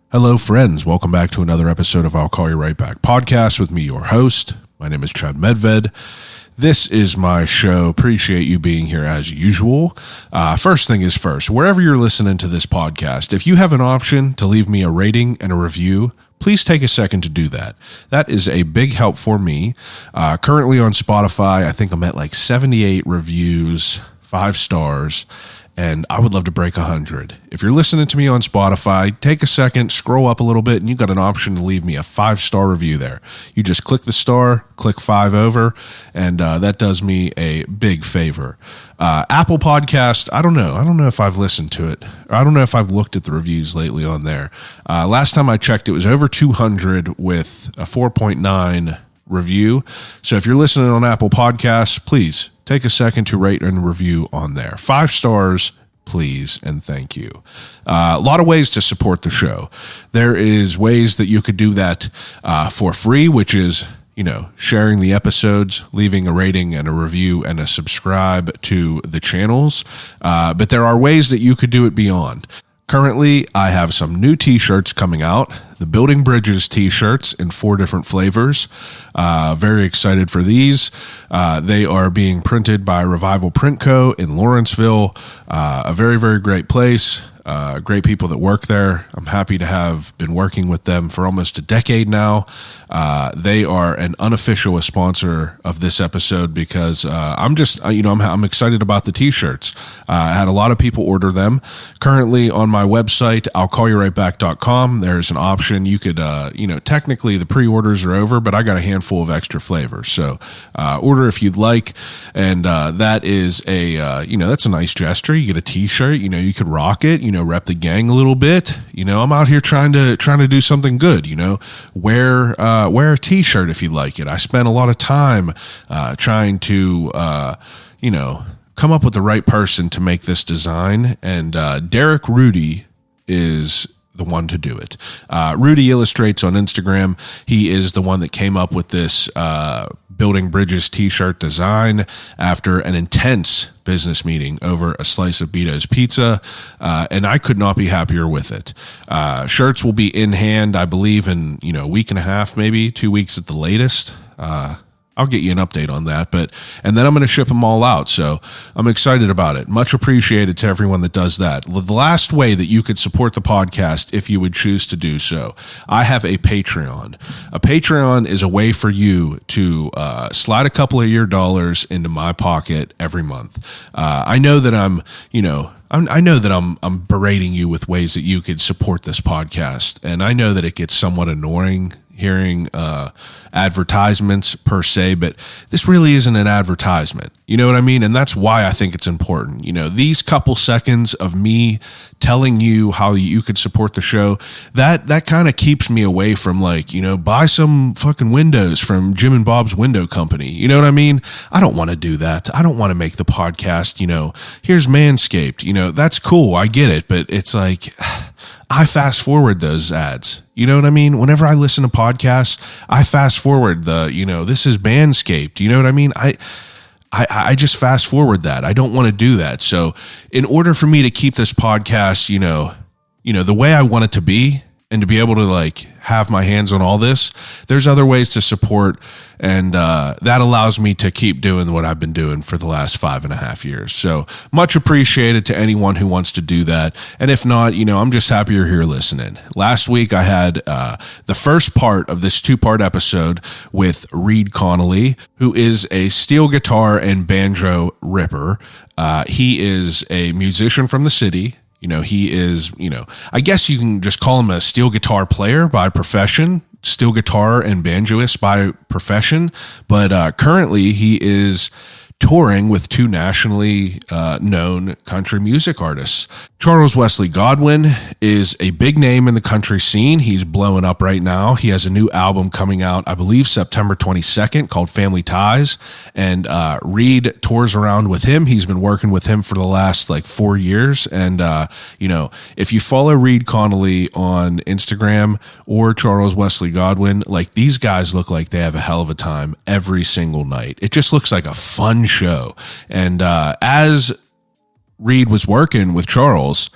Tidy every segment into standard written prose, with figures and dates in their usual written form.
Hello, friends. Welcome back to another episode of I'll Call You Right Back podcast with me, your host. My name is Chad Medved. This is my show. Appreciate you being here as usual. First thing is first, wherever you're listening to this podcast, if you have an option to leave me a rating and a review, please take a second to do that. That is a big help for me. Currently on Spotify, I think I'm at like 78 reviews, 5 stars. And I would love to break 100. If you're listening to me on Spotify, take a second, scroll up a little bit, and you've got an option to leave me a 5-star review there. You just click the star, click 5 over, and that does me a big favor. Apple Podcast, I don't know if I've listened to it. I don't know if I've looked at the reviews lately on there. Last time I checked, it was over 200 with a 4.9 review. So if you're listening on Apple Podcasts, please take a second to rate and review on there. 5 stars, please, and thank you. A lot of ways to support the show. There is ways that you could do that for free, which is, sharing the episodes, leaving a rating and a review and a subscribe to the channels. But there are ways that you could do it beyond. Currently, I have some new t-shirts coming out, the Building Bridges t-shirts in 4 different flavors. Very excited for these. They are being printed by Revival Print Co. in Lawrenceville, a very, very great place. Great people that work there. I'm happy to have been working with them for almost a decade now. They are an unofficial sponsor of this episode because I'm excited about the t-shirts. I had a lot of people order them. Currently on my website, I'llCallYouRightBack.com, there's an option. You could, technically the pre-orders are over, but I got a handful of extra flavors. So order if you'd like. And that is that's a nice gesture. You get a t-shirt, you could rock it, rep the gang a little bit. I'm out here trying to do something good. Wear a t-shirt if you like it. I spent a lot of time trying to come up with the right person to make this design, and Derek Rudy is the one to do it. Rudy Illustrates on Instagram. He is the one that came up with this Building Bridges t-shirt design after an intense business meeting over a slice of Beato's pizza, and I could not be happier with it. Shirts will be in hand, I believe, in a week and a half, maybe 2 weeks at the latest. I'll get you an update on that, and then I'm going to ship them all out. So I'm excited about it. Much appreciated to everyone that does that. The last way that you could support the podcast, if you would choose to do so, I have a Patreon. A Patreon is a way for you to slide a couple of your dollars into my pocket every month. I know that I'm berating you with ways that you could support this podcast, and I know that it gets somewhat annoying hearing advertisements per se, but this really isn't an advertisement. You know what I mean? And that's why I think it's important. These couple seconds of me telling you how you could support the show, that kind of keeps me away from buy some fucking windows from Jim and Bob's Window Company. You know what I mean? I don't want to do that. I don't want to make the podcast, here's Manscaped. That's cool. I get it. But it's like, I fast forward those ads. You know what I mean? Whenever I listen to podcasts, I fast forward this is Manscaped. You know what I mean? I just fast forward that. I don't want to do that. So in order for me to keep this podcast, the way I want it to be, and to be able to have my hands on all this, there's other ways to support, and that allows me to keep doing what I've been doing for the last 5.5 years. So much appreciated to anyone who wants to do that. And if not, I'm just happy you're here listening. Last week I had the first part of this 2-part episode with Read Connolly, who is a steel guitar and banjo ripper. He is a musician from the city. He is, I guess you can just call him a steel guitar player by profession, steel guitar and banjoist by profession. But currently he is touring with 2 nationally known country music artists. Charles Wesley Godwin is a big name in the country scene. He's blowing up right now. He has a new album coming out, I believe, September 22nd called Family Ties. And Reed tours around with him. He's been working with him for the last 4 years. And, if you follow Read Connolly on Instagram or Charles Wesley Godwin, these guys look like they have a hell of a time every single night. It just looks like a fun show. And as Reed was working with Charles,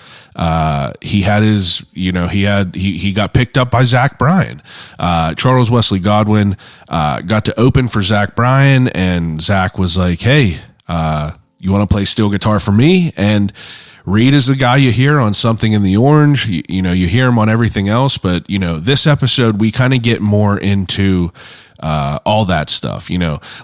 he had his, he got picked up by Zach Bryan. Charles Wesley Godwin got to open for Zach Bryan, and Zach was like, hey, you want to play steel guitar for me? And Reed is the guy you hear on Something in the Orange. You hear him on everything else, but this episode we kind of get more into all that stuff.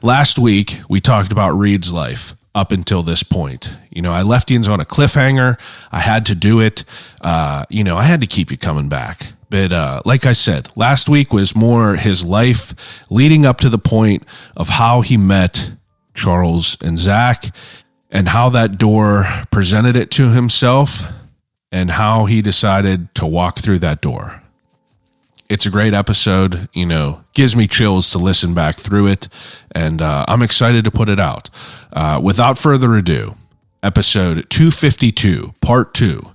Last week we talked about Reed's life up until this point. I left you on a cliffhanger. I had to do it. I had to keep you coming back. But like I said, last week was more his life leading up to the point of how he met Charles and Zach, and how that door presented it to himself, and how he decided to walk through that door. It's a great episode, gives me chills to listen back through it, and I'm excited to put it out. Without further ado, episode 252, part 2,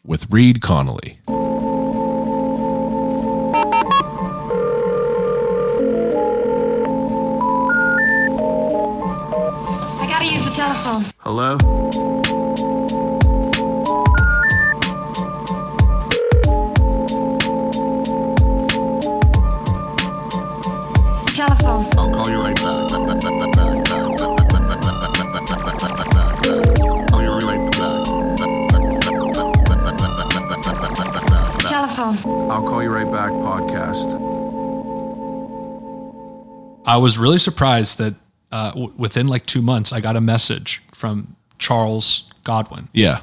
with Read Connolly. I gotta use the telephone. Hello? Telephone. I'll call you right back. I'll you right back. Telephone. I'll call you right back podcast. I was really surprised that within like 2 months, I got a message from Charles Godwin. Yeah.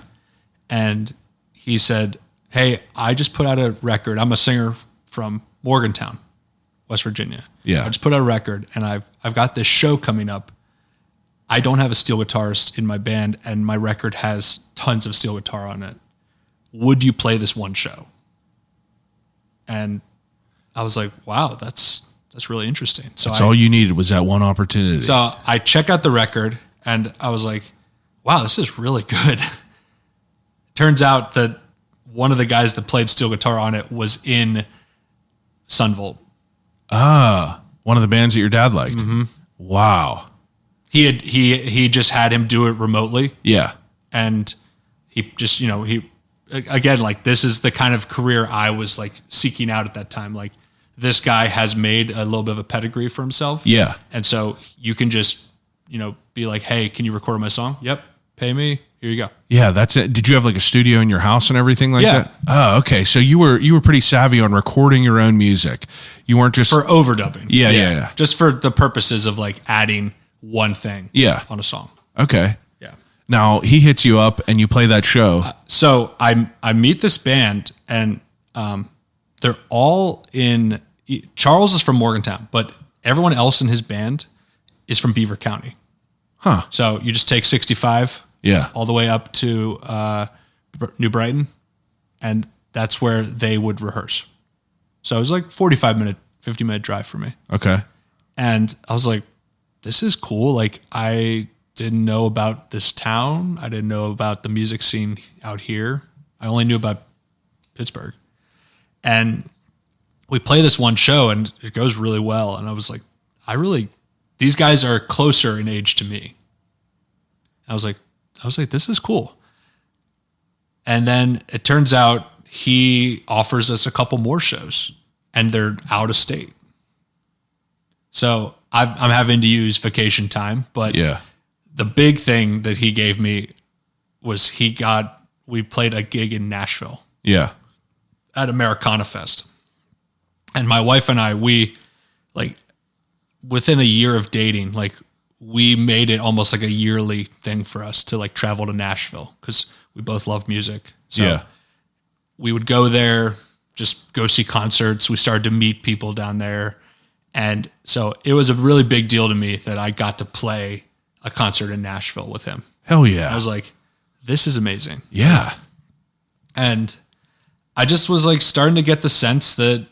And he said, hey, I just put out a record. I'm a singer from Morgantown, West Virginia. Yeah. I just put out a record, and I've got this show coming up. I don't have a steel guitarist in my band, and my record has tons of steel guitar on it. Would you play this one show? And I was like, wow, that's really interesting. So That's all you needed was that one opportunity. So I check out the record, and I was like, wow, this is really good. Turns out that one of the guys that played steel guitar on it was in Sunvolt. One of the bands that your dad liked. Mm-hmm. Wow. He just had him do it remotely. Yeah. And he just, again, like, this is the kind of career I was like seeking out at that time. Like, this guy has made a little bit of a pedigree for himself. Yeah. And so you can just, be like, hey, can you record my song? Yep. Pay me. Here you go. Yeah, that's it. Did you have like a studio in your house and everything like Yeah. that? Oh, okay. So you were pretty savvy on recording your own music. You weren't just For overdubbing. Yeah. Just for the purposes of like adding one thing on a song. Okay. Yeah. Now he hits you up and you play that show. So I meet this band, and they're all in. Charles is from Morgantown, but everyone else in his band is from Beaver County. Huh. So you just take 65 Yeah. all the way up to New Brighton, and that's where they would rehearse. So it was like 50-minute drive for me. Okay. And I was like, this is cool. Like, I didn't know about this town. I didn't know about the music scene out here. I only knew about Pittsburgh. And we play this one show, and it goes really well. And I was like, these guys are closer in age to me. I was like, this is cool. And then it turns out he offers us a couple more shows, and they're out of state. So I'm having to use vacation time, but Yeah. the big thing that he gave me was we played a gig in Nashville Yeah. at Americana Fest. And my wife and I, we like within a year of dating, like we made it almost like a yearly thing for us to like travel to Nashville because we both love music. So Yeah. we would go there, just go see concerts. We started to meet people down there. And so it was a really big deal to me that I got to play a concert in Nashville with him. Hell yeah. I was like, this is amazing. Yeah. And I just was like starting to get the sense that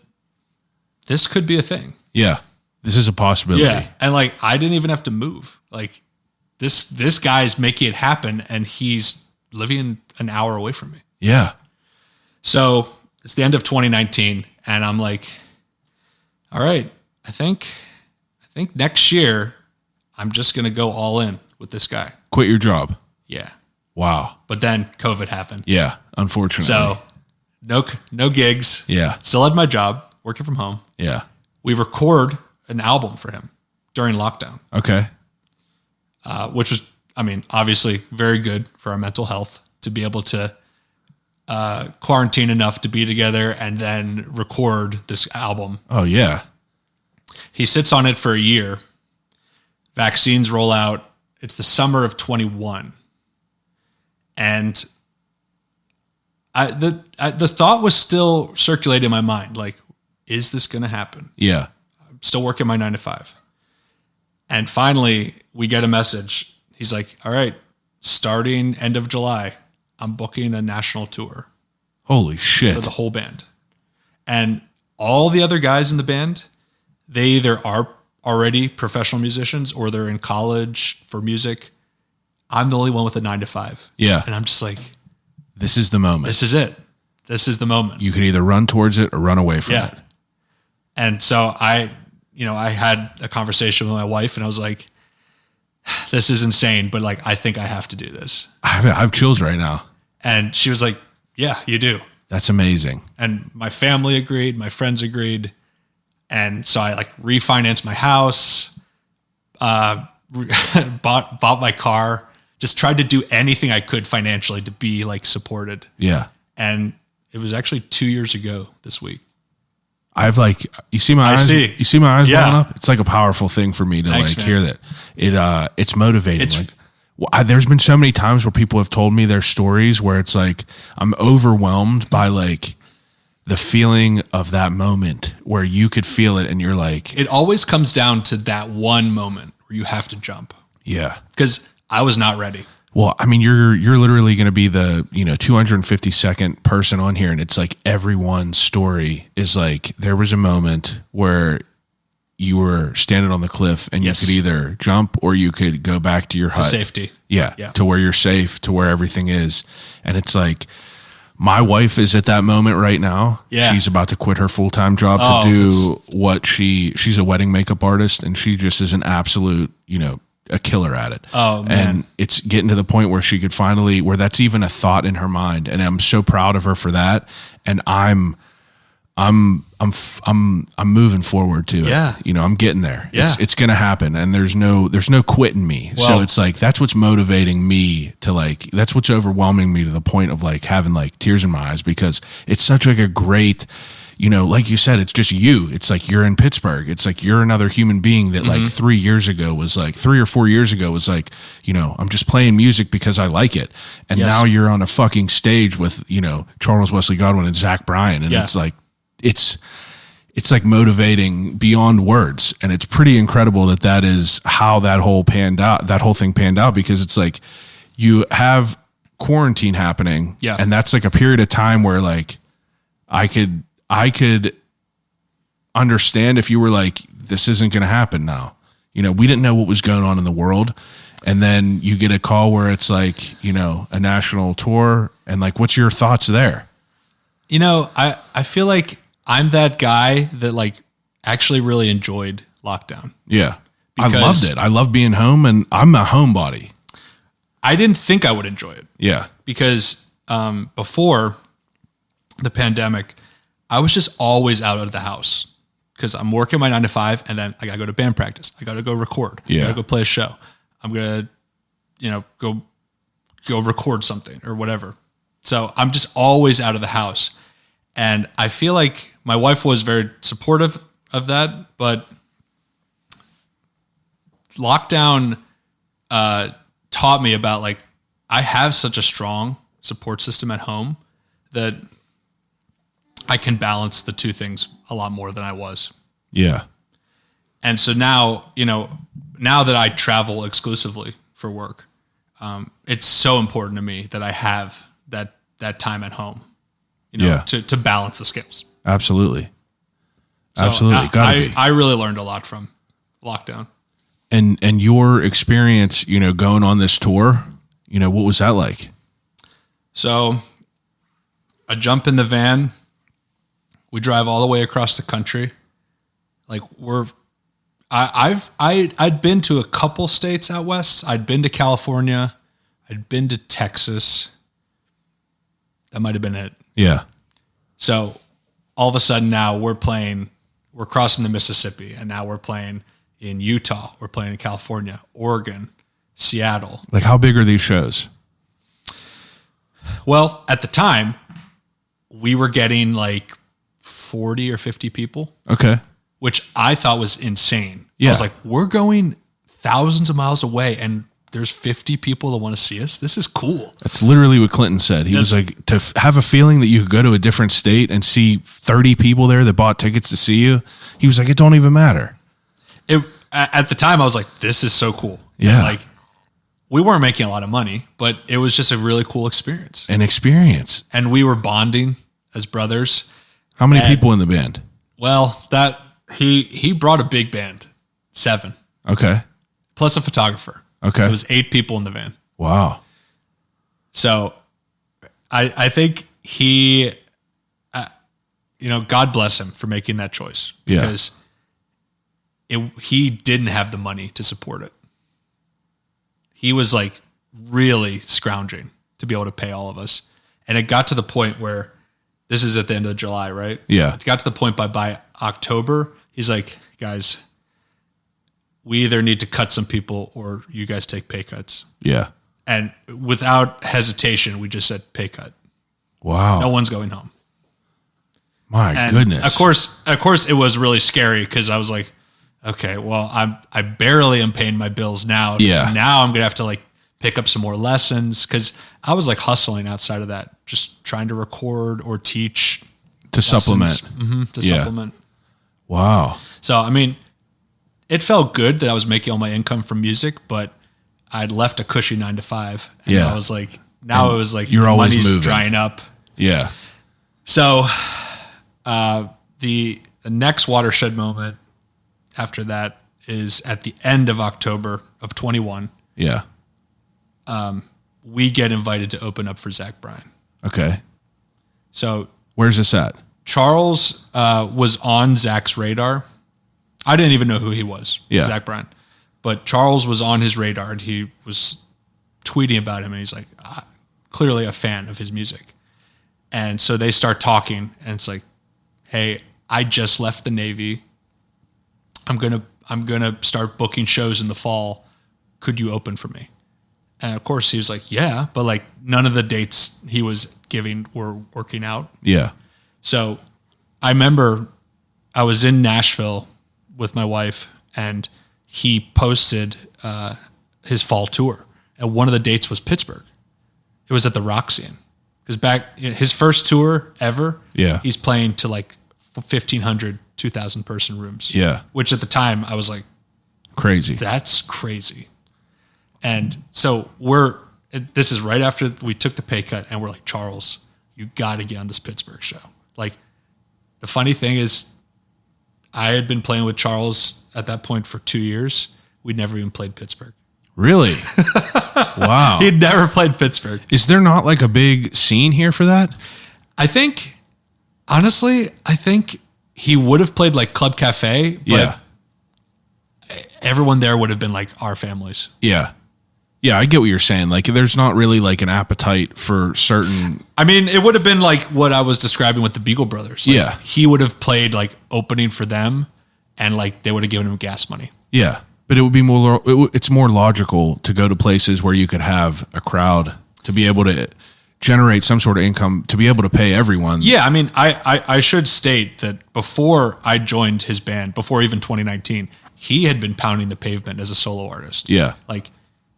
this could be a thing. Yeah. This is a possibility. Yeah. And like, I didn't even have to move. Like this guy's making it happen, and he's living an hour away from me. Yeah. So it's the end of 2019, and I'm like, all right, I think next year I'm just going to go all in with this guy. Quit your job. Yeah. Wow. But then COVID happened. Yeah, unfortunately. So no gigs. Yeah. Still had my job, working from home. Yeah. We record an album for him during lockdown, Okay. which was, obviously very good for our mental health to be able to quarantine enough to be together and then record this album. Oh, yeah. He sits on it for a year. Vaccines roll out. It's the summer of 21. And the thought was still circulating in my mind, like, is this going to happen? Yeah. I'm still working my 9 to 5. And finally, we get a message. He's like, all right, starting end of July, I'm booking a national tour Holy shit. for the whole band. And all the other guys in the band, they either are already professional musicians or they're in college for music. I'm the only one with a 9 to 5. Yeah. And I'm just like, This is the moment. this is it. This is the moment. You could either run towards it or run away from Yeah. it. And so I had a conversation with my wife and I was like, this is insane, but like, I think I have to do this. I have chills right now. And she was like, yeah, you do. That's amazing. And my family agreed, my friends agreed. And so I like refinanced my house, bought my car, just tried to do anything I could financially to be like supported. Yeah. And it was actually 2 years ago this week. I've like, you see my eyes, see. you see my eyes Yeah. welling up. It's like a powerful thing for me to Thanks, like man. hear that it's motivating. It's- There's been so many times where people have told me their stories where it's like, I'm overwhelmed by like the feeling of that moment where you could feel it and you're like, It always comes down to that one moment where you have to jump yeah. because I was not ready. Well, I mean, you're literally going to be the 252nd person on here, and it's like everyone's story is like there was a moment where you were standing on the cliff, and Yes. you could either jump or you could go back to your To hut. safety. Yeah, Yeah. to where you're safe, to where everything is, and it's like my wife is at that moment right now. Yeah. She's about to quit her full-time job Oh, to do that's- what she's a wedding makeup artist, and she just is an absolute a killer at it. Oh, man. And it's getting to the point where she could finally, where that's even a thought in her mind. And I'm so proud of her for that. And I'm moving forward to it. Yeah. I'm getting there. Yeah. It's going to happen. And there's no quitting me. So Well- it's like, that's what's motivating me to like, that's what's overwhelming me to the point of like having like tears in my eyes, because it's such like a great, like you said, it's just you. It's like you're in Pittsburgh. It's like you're another human being that like 3 years ago was like 3 or 4 years ago was like, I'm just playing music because I like it. And Yes. now you're on a fucking stage with, Charles Wesley Godwin and Zach Bryan. And Yeah. it's like, it's like motivating beyond words. And it's pretty incredible that is how that whole thing panned out, because it's like you have quarantine happening. Yeah. And that's like a period of time where like I could understand if you were like, this isn't going to happen now. We didn't know what was going on in the world. And then you get a call where it's like, a national tour, and like, what's your thoughts there? I feel like I'm that guy that like actually really enjoyed lockdown. Yeah. I Because- loved it. I love being home, and I'm a homebody. I didn't think I would enjoy it Yeah. because before the pandemic, I was just always out of the house because I'm working my 9 to 5, and then I gotta go to band practice. I gotta go record. I Yeah. gotta go play a show. I'm gonna, go record something or whatever. So I'm just always out of the house. And I feel like my wife was very supportive of that, but lockdown taught me about like, I have such a strong support system at home that I can balance the two things a lot more than I was. Yeah. And so now, now that I travel exclusively for work, it's so important to me that I have that time at home, Yeah. to balance the scales. Absolutely. So Absolutely. Gotta be. I really learned a lot from lockdown. And your experience, going on this tour, what was that like? So I jump in the van. We drive all the way across the country. Like I'd been to a couple states out west. I'd been to California. I'd been to Texas. That might have been it. Yeah. So all of a sudden now we're crossing the Mississippi, and now we're playing in Utah. We're playing in California, Oregon, Seattle. Like, how big are these shows? Well, at the time, we were getting like 40 or 50 people. Okay. Which I thought was insane. Yeah. I was like, we're going thousands of miles away and there's 50 people that want to see us. This is cool. That's literally what Clinton said. He was like, to have a feeling that you could go to a different state and see 30 people there that bought tickets to see you. He was like, it don't even matter. At the time, I was like, this is so cool. Yeah. And like, we weren't making a lot of money, but it was just a really cool experience. An experience. And we were bonding as brothers. How many people in the band? Well, he brought a big band, 7. Okay. Plus a photographer. Okay. So it was 8 people in the van. Wow. So I think he, God bless him for making that choice, because he didn't have the money to support it. He was like really scrounging to be able to pay all of us. And it got to the point where, this is at the end of July, right? Yeah. It got to the point by October, he's like, guys, we either need to cut some people or you guys take pay cuts. Yeah. And without hesitation, we just said pay cut. Wow. No one's going home. My goodness. Of course it was really scary, because I was like, okay, well, I barely am paying my bills now. Yeah. Now I'm going to have to like pick up some more lessons, because I was like hustling outside of that, just trying to record or teach. To supplement. Supplement. Wow. So, I mean, it felt good that I was making all my income from music, but I'd left a cushy 9 to 5. And I was like, now it was like, you're always money's moving. drying up. Yeah. So, the next watershed moment after that is at the end of October of 21. Yeah. We get invited to open up for Zach Bryan. Okay. So where's this at? Charles was on Zach's radar. I didn't even know who he was, Zach Bryan. But Charles was on his radar, and he was tweeting about him, and he's like, clearly a fan of his music. And so they start talking, and it's like, hey, I just left the Navy. I'm gonna start booking shows in the fall. Could you open for me? And of course he was like, yeah, but like none of the dates he was giving were working out. Yeah. So I remember I was in Nashville with my wife, and he posted his fall tour, and one of the dates was Pittsburgh. It was at the Roxy, because his first tour ever. Yeah. He's playing to like 1,500, 2,000 person rooms. Yeah. Which at the time I was like, crazy. that's crazy. And so this is right after we took the pay cut, and we're like, Charles, you got to get on this Pittsburgh show. Like, the funny thing is, I had been playing with Charles at that point for 2 years. We'd never even played Pittsburgh. Really? Wow. He'd never played Pittsburgh. Is there not like a big scene here for that? Honestly, I think he would have played like Club Cafe, but everyone there would have been like our families. Yeah. Yeah, I get what you're saying. Like, there's not really like an appetite for certain. I mean, it would have been like what I was describing with the Beagle Brothers. Like, yeah. He would have played like opening for them, and like they would have given him gas money. Yeah. But it would be more, it's more logical to go to places where you could have a crowd to be able to generate some sort of income, to be able to pay everyone. Yeah. I mean, I should state that before I joined his band, before even 2019, he had been pounding the pavement as a solo artist. Yeah. Like,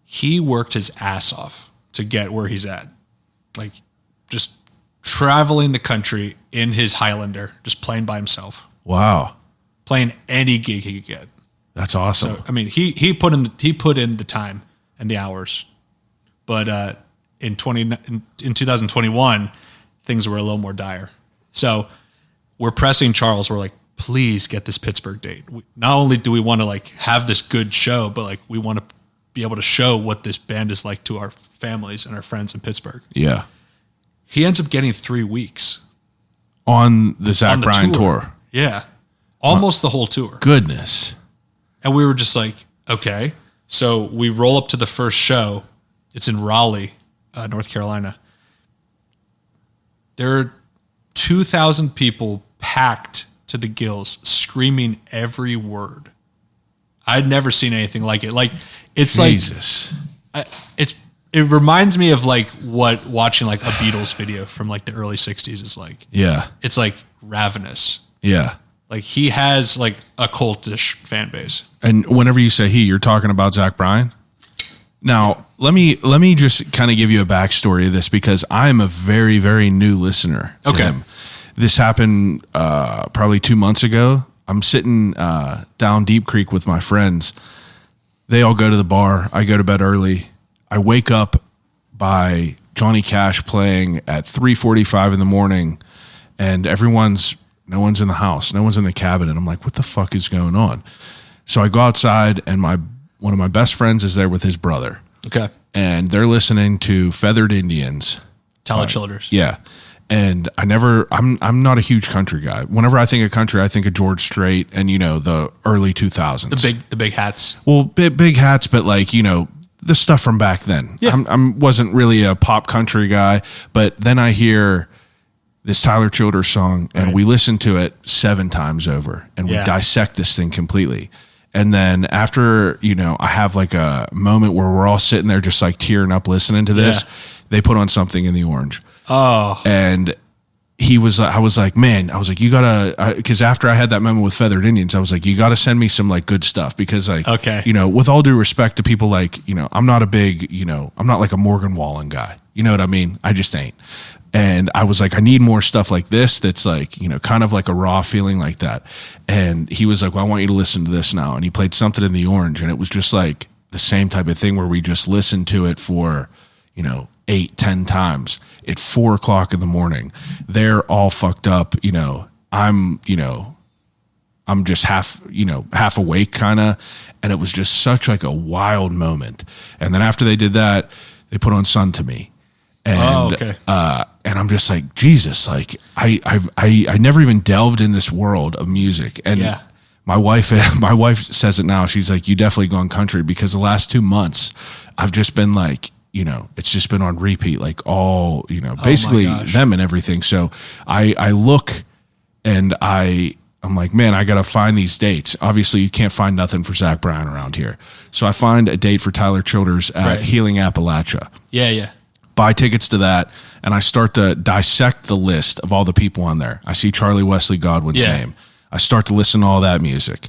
he worked his ass off to get where he's at. Like, just traveling the country in his Highlander, just playing by himself. Wow. Playing any gig he could get. That's awesome. So, I mean, he put in the time and the hours. But in 2021, things were a little more dire. So we're pressing Charles. We're like, please get this Pittsburgh date. Not only do we want to like have this good show, but like we want to be able to show what this band is like to our families and our friends in Pittsburgh. Yeah. He ends up getting 3 weeks on the Zach Bryan tour. Yeah. Almost the whole tour. Goodness. And we were just like, okay. So we roll up to the first show It's in Raleigh, North Carolina. There are 2,000 people packed to the gills, screaming every word. I'd never seen anything like it. Like it's Jesus. it reminds me of like what watching like a Beatles video from like the early 60s is like. Yeah. It's like ravenous. Yeah. Like he has like a cultish fan base. And whenever you say he, you're talking about Zach Bryan? Now, let me just kind of give you a backstory of this because I'm a very, very new listener to him. This happened probably 2 months ago. I'm sitting down Deep Creek with my friends. They all go to the bar. I go to bed early. I wake up by Johnny Cash playing at 3:45 in the morning, and no one's in the house. No one's in the cabin. And I'm like, what the fuck is going on? So I go outside, and one of my best friends is there with his brother. Okay. And they're listening to Feathered Indians. Tyler Childers. Yeah. And I'm not a huge country guy. Whenever I think of country, I think of George Strait and, the early 2000s. The big hats. Well, big hats, but like, the stuff from back then. Yeah. I wasn't really a pop country guy, but then I hear this Tyler Childers song and we listen to it 7 times over and we dissect this thing completely. And then after, I have like a moment where we're all sitting there just like tearing up listening to this, they put on Something in the Orange. Oh. And I was like, you gotta, because after I had that moment with Feathered Indians, I was like, you gotta send me some like good stuff because like, with all due respect to people like, I'm not a big, I'm not like a Morgan Wallen guy. You know what I mean? I just ain't. And I was like, I need more stuff like this that's like, kind of like a raw feeling like that. And he was like, well, I want you to listen to this now. And he played Something in the Orange. And it was just like the same type of thing where we just listened to it for, 8-10 times at 4:00 in the morning. They're all fucked up. I'm just half awake kind of. And it was just such like a wild moment. And then after they did that, they put on Sun to Me. And, and I'm just like, Jesus, like I never even delved in this world of music. And my wife says it now. She's like, you definitely gone country because the last 2 months I've just been like, it's just been on repeat, like all, basically them and everything. So I look and I'm like, man, I got to find these dates. Obviously you can't find nothing for Zach Bryan around here. So I find a date for Tyler Childers at Healing Appalachia. Yeah. Buy tickets to that, and I start to dissect the list of all the people on there. I see Charlie Wesley Godwin's name. I start to listen to all that music.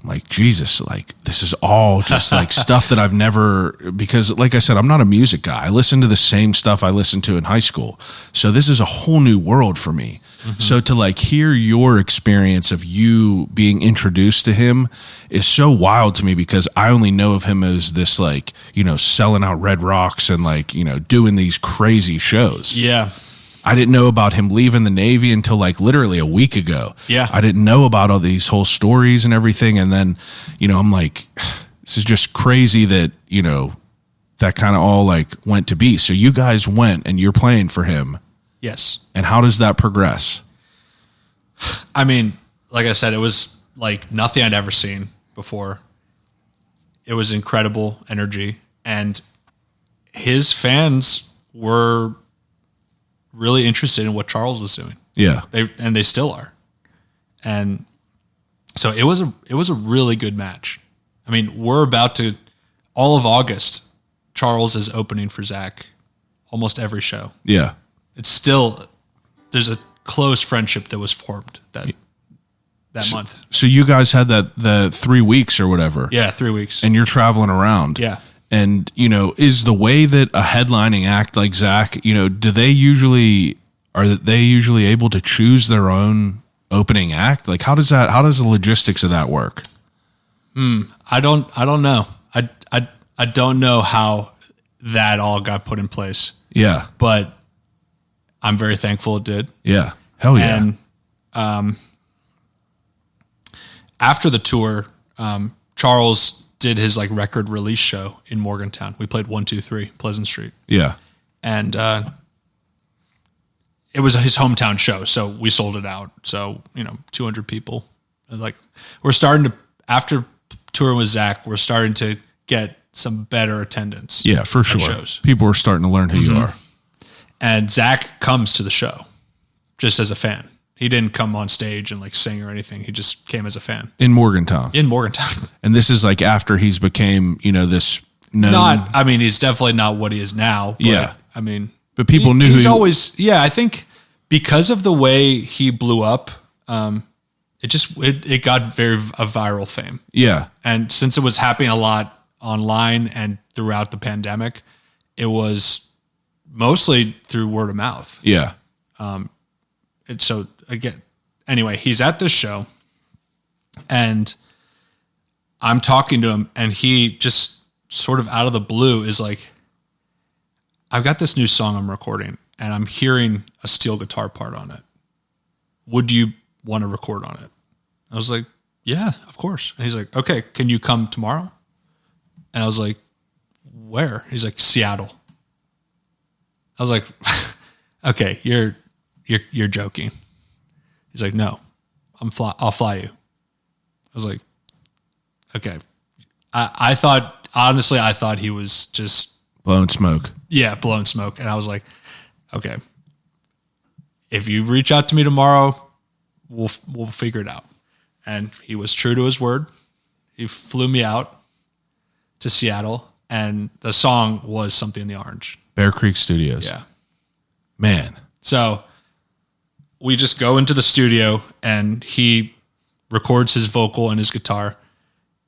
I'm like, Jesus, like this is all just like stuff that I've never, because like I said, I'm not a music guy. I listen to the same stuff I listened to in high school. So this is a whole new world for me. Mm-hmm. So to like hear your experience of you being introduced to him is so wild to me because I only know of him as this like, selling out Red Rocks and like, doing these crazy shows. Yeah. I didn't know about him leaving the Navy until like literally a week ago. Yeah. I didn't know about all these whole stories and everything. And then, I'm like, this is just crazy that, that kind of all like went to be. So you guys went and you're playing for him. Yes. And how does that progress? I mean, like I said, it was like nothing I'd ever seen before. It was incredible energy. And his fans were really interested in what Charles was doing. Yeah. They still are. And so it was a really good match. I mean, we're about to, all of August, Charles is opening for Zach almost every show. Yeah. It's still, there's a close friendship that was formed that month. So you guys had the 3 weeks or whatever. Yeah, 3 weeks. And you're traveling around. Yeah. And, is the way that a headlining act like Zach, are they usually able to choose their own opening act? Like, how does the logistics of that work? I don't know. I don't know how that all got put in place. Yeah. But I'm very thankful it did. Yeah. Hell yeah. And, after the tour, Charles did his like record release show in Morgantown. We played 1, 2, 3 Pleasant Street. Yeah. And it was his hometown show, so we sold it out. So 200 people. And like we're starting to, after touring with Zach, we're starting to get some better attendance. Yeah, for sure. Shows. People are starting to learn who you are. And Zach comes to the show just as a fan. He didn't come on stage and like sing or anything. He just came as a fan In Morgantown. And this is like after he's became, this known. He's definitely not what he is now. But, Yeah. But people knew he's who he always, I think because of the way he blew up, it got a viral fame. Yeah. And since it was happening a lot online and throughout the pandemic, it was mostly through word of mouth. Yeah. And so again, anyway, he's at this show and I'm talking to him and he just sort of out of the blue is like, I've got this new song I'm recording and I'm hearing a steel guitar part on it. Would you want to record on it? I was like, yeah, of course. And he's like, okay, can you come tomorrow? And I was like, where? He's like, Seattle. I was like, okay, you're joking. He's like, no, I'll fly you. I was like, okay. I thought he was just blowing smoke. Yeah, blowing smoke. And I was like, okay, if you reach out to me tomorrow, we'll figure it out. And he was true to his word. He flew me out to Seattle, and the song was Something in the Orange. Bear Creek Studios. Yeah. Man. So we just go into the studio and he records his vocal and his guitar.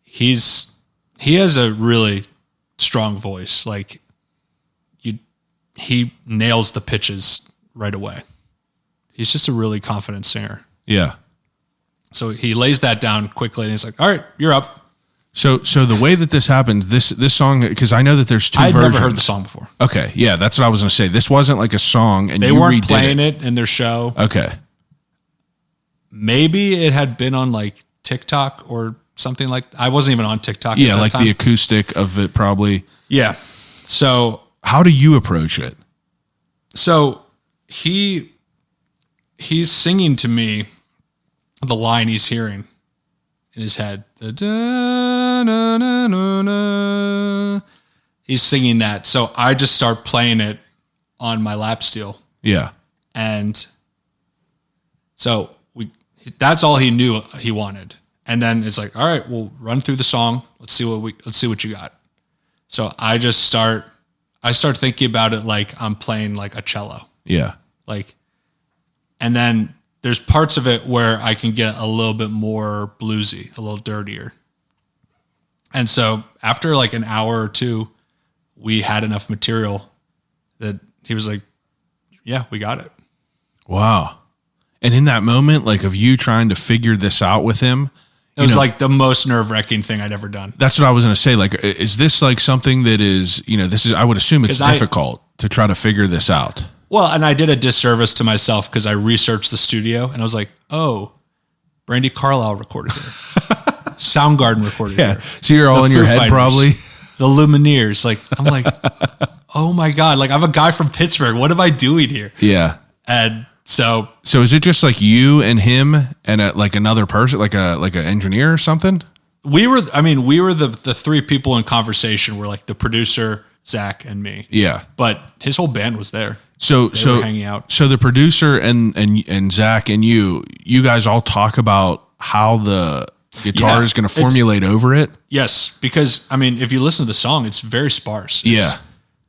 He has a really strong voice. Like he nails the pitches right away. He's just a really confident singer. Yeah. So he lays that down quickly and he's like, all right, you're up. So the way that this happens, this song, because I know that there's two versions. I'd never heard the song before. Okay. Yeah, that's what I was going to say. This wasn't like a song and they you weren't redid playing it in their show. Okay. Maybe it had been on like TikTok or something like I wasn't even on TikTok. Yeah, like the acoustic of it probably. Yeah. So how do you approach it? So he's singing to me the line he's hearing in his head. The da, na, na, na, na. He's singing that. So I just start playing it on my lap steel. Yeah. And so that's all he knew he wanted. And then it's like, all right, we'll run through the song. Let's see what you got. So I start thinking about it like I'm playing like a cello. Yeah. And then there's parts of it where I can get a little bit more bluesy, a little dirtier. And so after like an hour or two, we had enough material that he was like, yeah, we got it. Wow. And in that moment, like of you trying to figure this out with him, it was like the most nerve-wracking thing I'd ever done. That's what I was going to say. Like, is this like something that is, I would assume it's difficult to try to figure this out. Well, and I did a disservice to myself because I researched the studio and I was like, oh, Brandy Carlisle recorded here. Soundgarden recorded here. So you're all in your head probably. The Lumineers. I'm like, oh my God. Like I'm a guy from Pittsburgh. What am I doing here? Yeah. And so is it just like you and him and like another person, like an engineer or something? We were the three people in conversation were like the producer, Zach and me. Yeah. But his whole band was there. So were hanging out. So the producer and Zach and you guys all talk about how the guitar is going to formulate over it. Yes. Because if you listen to the song, it's very sparse. It's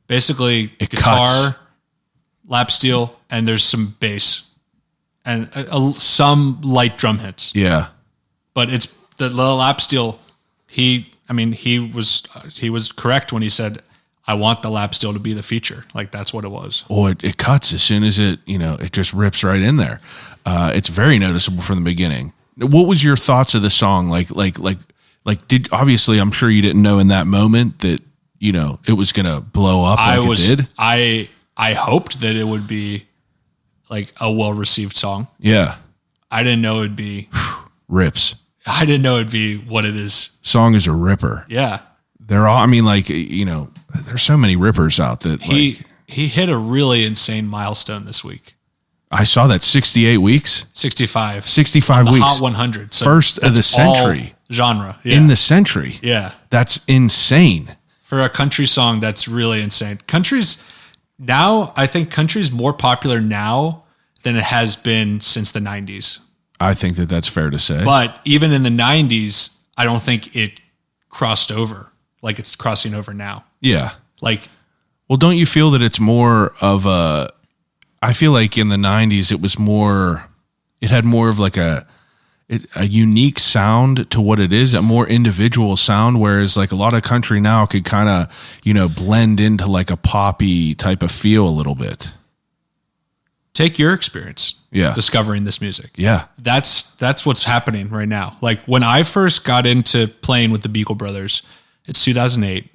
basically guitar, cuts. Lap steel, and there's some bass and some light drum hits. Yeah. But it's the lap steel. He was correct when he said, I want the lap steel to be the feature. Like that's what it was. Oh, it cuts as soon as it just rips right in there. It's very noticeable from the beginning. What was your thoughts of the song? Obviously I'm sure you didn't know in that moment that, it was going to blow up it did. I hoped that it would be like a well-received song. Yeah. I didn't know it'd be rips. I didn't know it'd be what it is. Song is a ripper. Yeah. They're all, there's so many rippers out that he hit a really insane milestone this week. I saw that 68 weeks, 65 weeks, Hot 100. So first of the century genre in the century. Yeah. That's insane. For a country song, that's really insane. I think country's more popular now than it has been since the 90s. I think that that's fair to say. But even in the 90s, I don't think it crossed over like it's crossing over now. Yeah. Like, well, don't you feel that it's more of a, I feel like in the 90s, it had more of like a unique sound to what it is, a more individual sound, whereas like a lot of country now could kind of, blend into like a poppy type of feel a little bit. Take your experience discovering this music. Yeah. That's what's happening right now. Like when I first got into playing with the Beagle Brothers, it's 2008.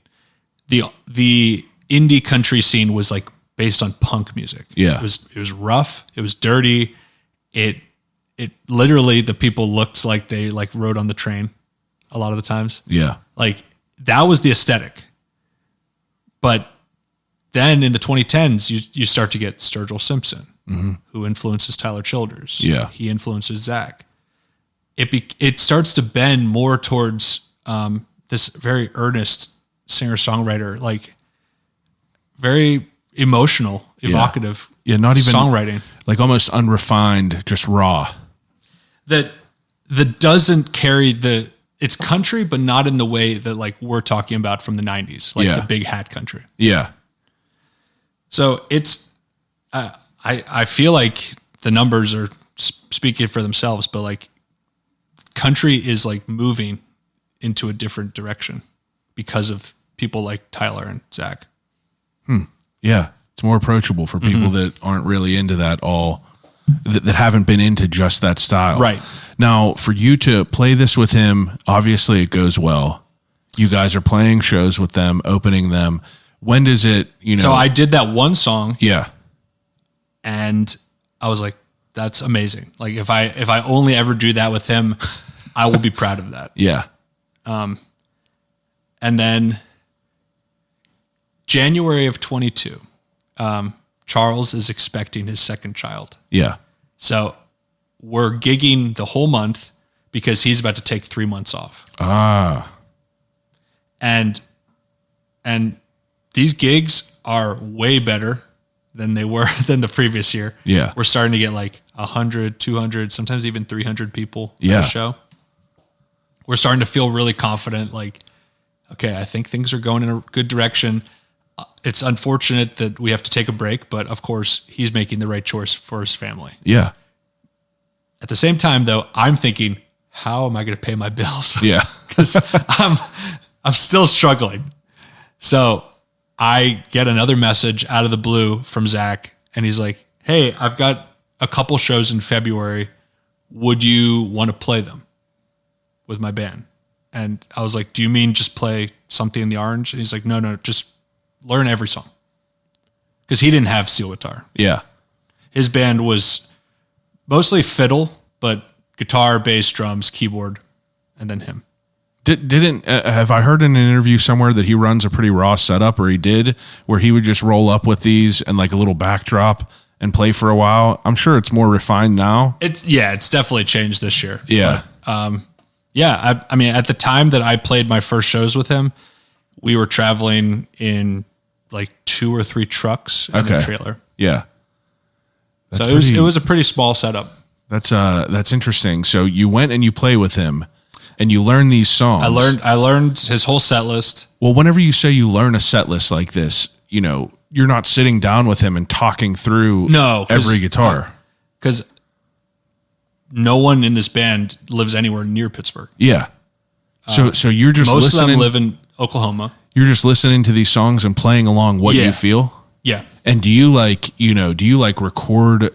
The indie country scene was like based on punk music. Yeah. It was rough. It was dirty. It literally, the people looked like they like rode on the train a lot of the times. Yeah. Like that was the aesthetic. But then in the 2010s, you start to get Sturgill Simpson, who influences Tyler Childers. Yeah. He influences Zach. It starts to bend more towards this very earnest singer-songwriter, like very emotional, evocative not even songwriting. Like almost unrefined, just raw. That doesn't carry it's country, but not in the way that like we're talking about from the 90s, like the big hat country. Yeah. So it's, I feel like the numbers are speaking for themselves, but like country is like moving into a different direction because of people like Tyler and Zach. Yeah. It's more approachable for people that aren't really into that that haven't been into just that style. Right. Now, for you to play this with him, obviously it goes well. You guys are playing shows with them, opening them. When does it, So I did that one song. Yeah. And I was like, that's amazing. Like if I only ever do that with him, I will be proud of that. Yeah. And then January of 22, Charles is expecting his second child. Yeah. So we're gigging the whole month because he's about to take 3 months off. And these gigs are way better than they were than the previous year. Yeah. We're starting to get like 100, 200, sometimes even 300 people at a show. We're starting to feel really confident. Like, okay, I think things are going in a good direction. It's unfortunate that we have to take a break, but of course he's making the right choice for his family. Yeah. At the same time though, I'm thinking, how am I going to pay my bills? Yeah. Because I'm still struggling. So I get another message out of the blue from Zach, and he's like, hey, I've got a couple shows in February. Would you want to play them with my band? And I was like, do you mean just play Something in the Orange? And he's like, no, just learn every song. Because he didn't have steel guitar. Yeah. His band was mostly fiddle, but guitar, bass, drums, keyboard, and then him. Have I heard in an interview somewhere that he runs a pretty raw setup, or he did, where he would just roll up with these and like a little backdrop and play for a while? I'm sure it's more refined now. It's definitely changed this year. Yeah. But, I mean, at the time that I played my first shows with him, we were traveling in like 2 or 3 trucks and a trailer. Yeah. So it was a pretty small setup. That's interesting. So you went and you play with him and you learn these songs. I learned his whole set list. Well, whenever you say you learn a set list like this, you're not sitting down with him and talking through every guitar. Because no one in this band lives anywhere near Pittsburgh. Yeah. So you're just most listening. of them live in Oklahoma. You're just listening to these songs and playing along what you feel. Yeah. And do you record,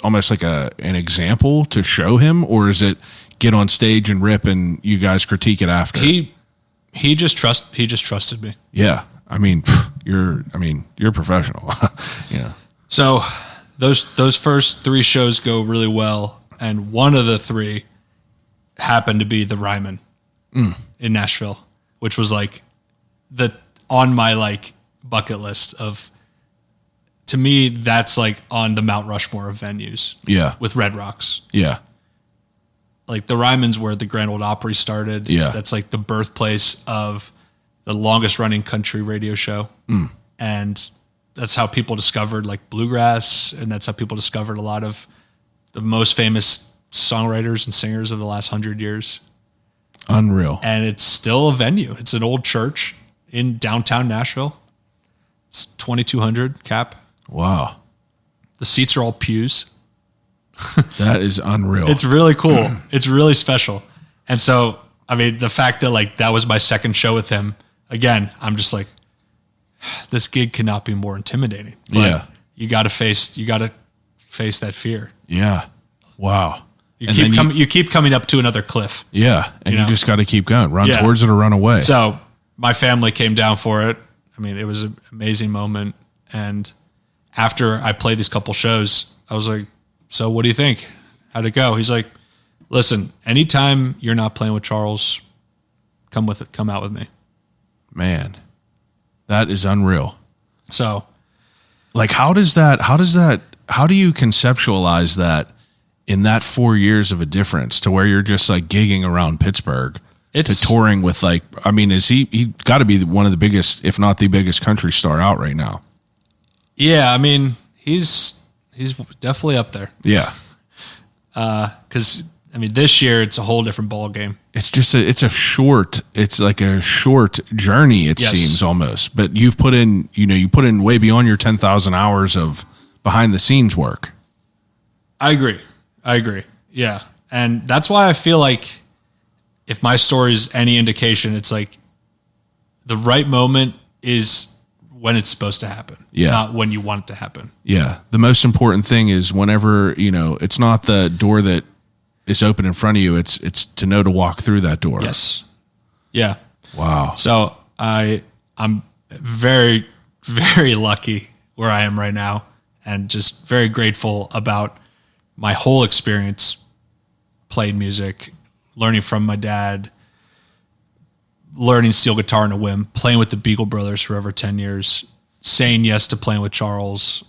almost like an example to show him, or is it get on stage and rip and you guys critique it after? He just trusted me. Yeah. I mean, you're professional. Yeah. So those first 3 shows go really well. And one of the 3 happened to be the Ryman in Nashville, which was like on my like bucket list of, to me, that's like on the Mount Rushmore of venues. Yeah. With Red Rocks. Yeah. Like the Ryman's where the Grand Ole Opry started. Yeah. That's like the birthplace of the longest running country radio show. And that's how people discovered like bluegrass. And that's how people discovered a lot of the most famous songwriters and singers of the last 100 years. Unreal. And it's still a venue. It's an old church in downtown Nashville. It's 2,200 cap. Wow. The seats are all pews. That is unreal. It's really cool. It's really special. And so, I mean, the fact that like that was my second show with him, again, I'm just like, this gig cannot be more intimidating. But you got to face that fear. Yeah. Wow. You keep coming up to another cliff. Yeah. And you just got to keep going, run towards it or run away. So my family came down for it. I mean, it was an amazing moment. And after I played these couple shows, I was like, so what do you think? How'd it go? He's like, listen, anytime you're not playing with Charles, come out with me. Man, that is unreal. So like, how do you conceptualize that in that 4 years of a difference to where you're just like gigging around Pittsburgh to touring with like, I mean, he got to be one of the biggest, if not the biggest country star out right now. Yeah. I mean, he's definitely up there. Yeah. Cause I mean, this year it's a whole different ball game. It's just it's like a short journey. It seems almost, but you put in way beyond your 10,000 hours of behind the scenes work. I agree. Yeah. And that's why I feel like if my story is any indication, it's like the right moment is when it's supposed to happen, not when you want it to happen. Yeah. The most important thing is whenever, it's not the door that is open in front of you. It's to know to walk through that door. Yes. Yeah. Wow. So I'm very, very lucky where I am right now and just very grateful about my whole experience playing music, learning from my dad, learning steel guitar on a whim, playing with the Beagle Brothers for over 10 years, saying yes to playing with Charles.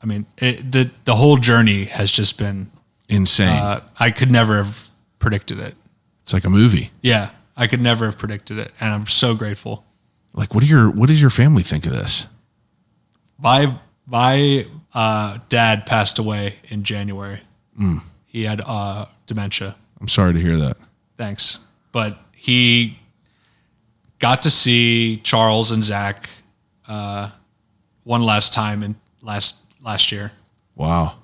I mean, the whole journey has just been insane. I could never have predicted it. It's like a movie. Yeah, I could never have predicted it, and I'm so grateful. Like, what does your family think of this? My dad passed away in January. He had dementia. I'm sorry to hear that. Thanks. But he got to see Charles and Zach one last time in last year. Wow.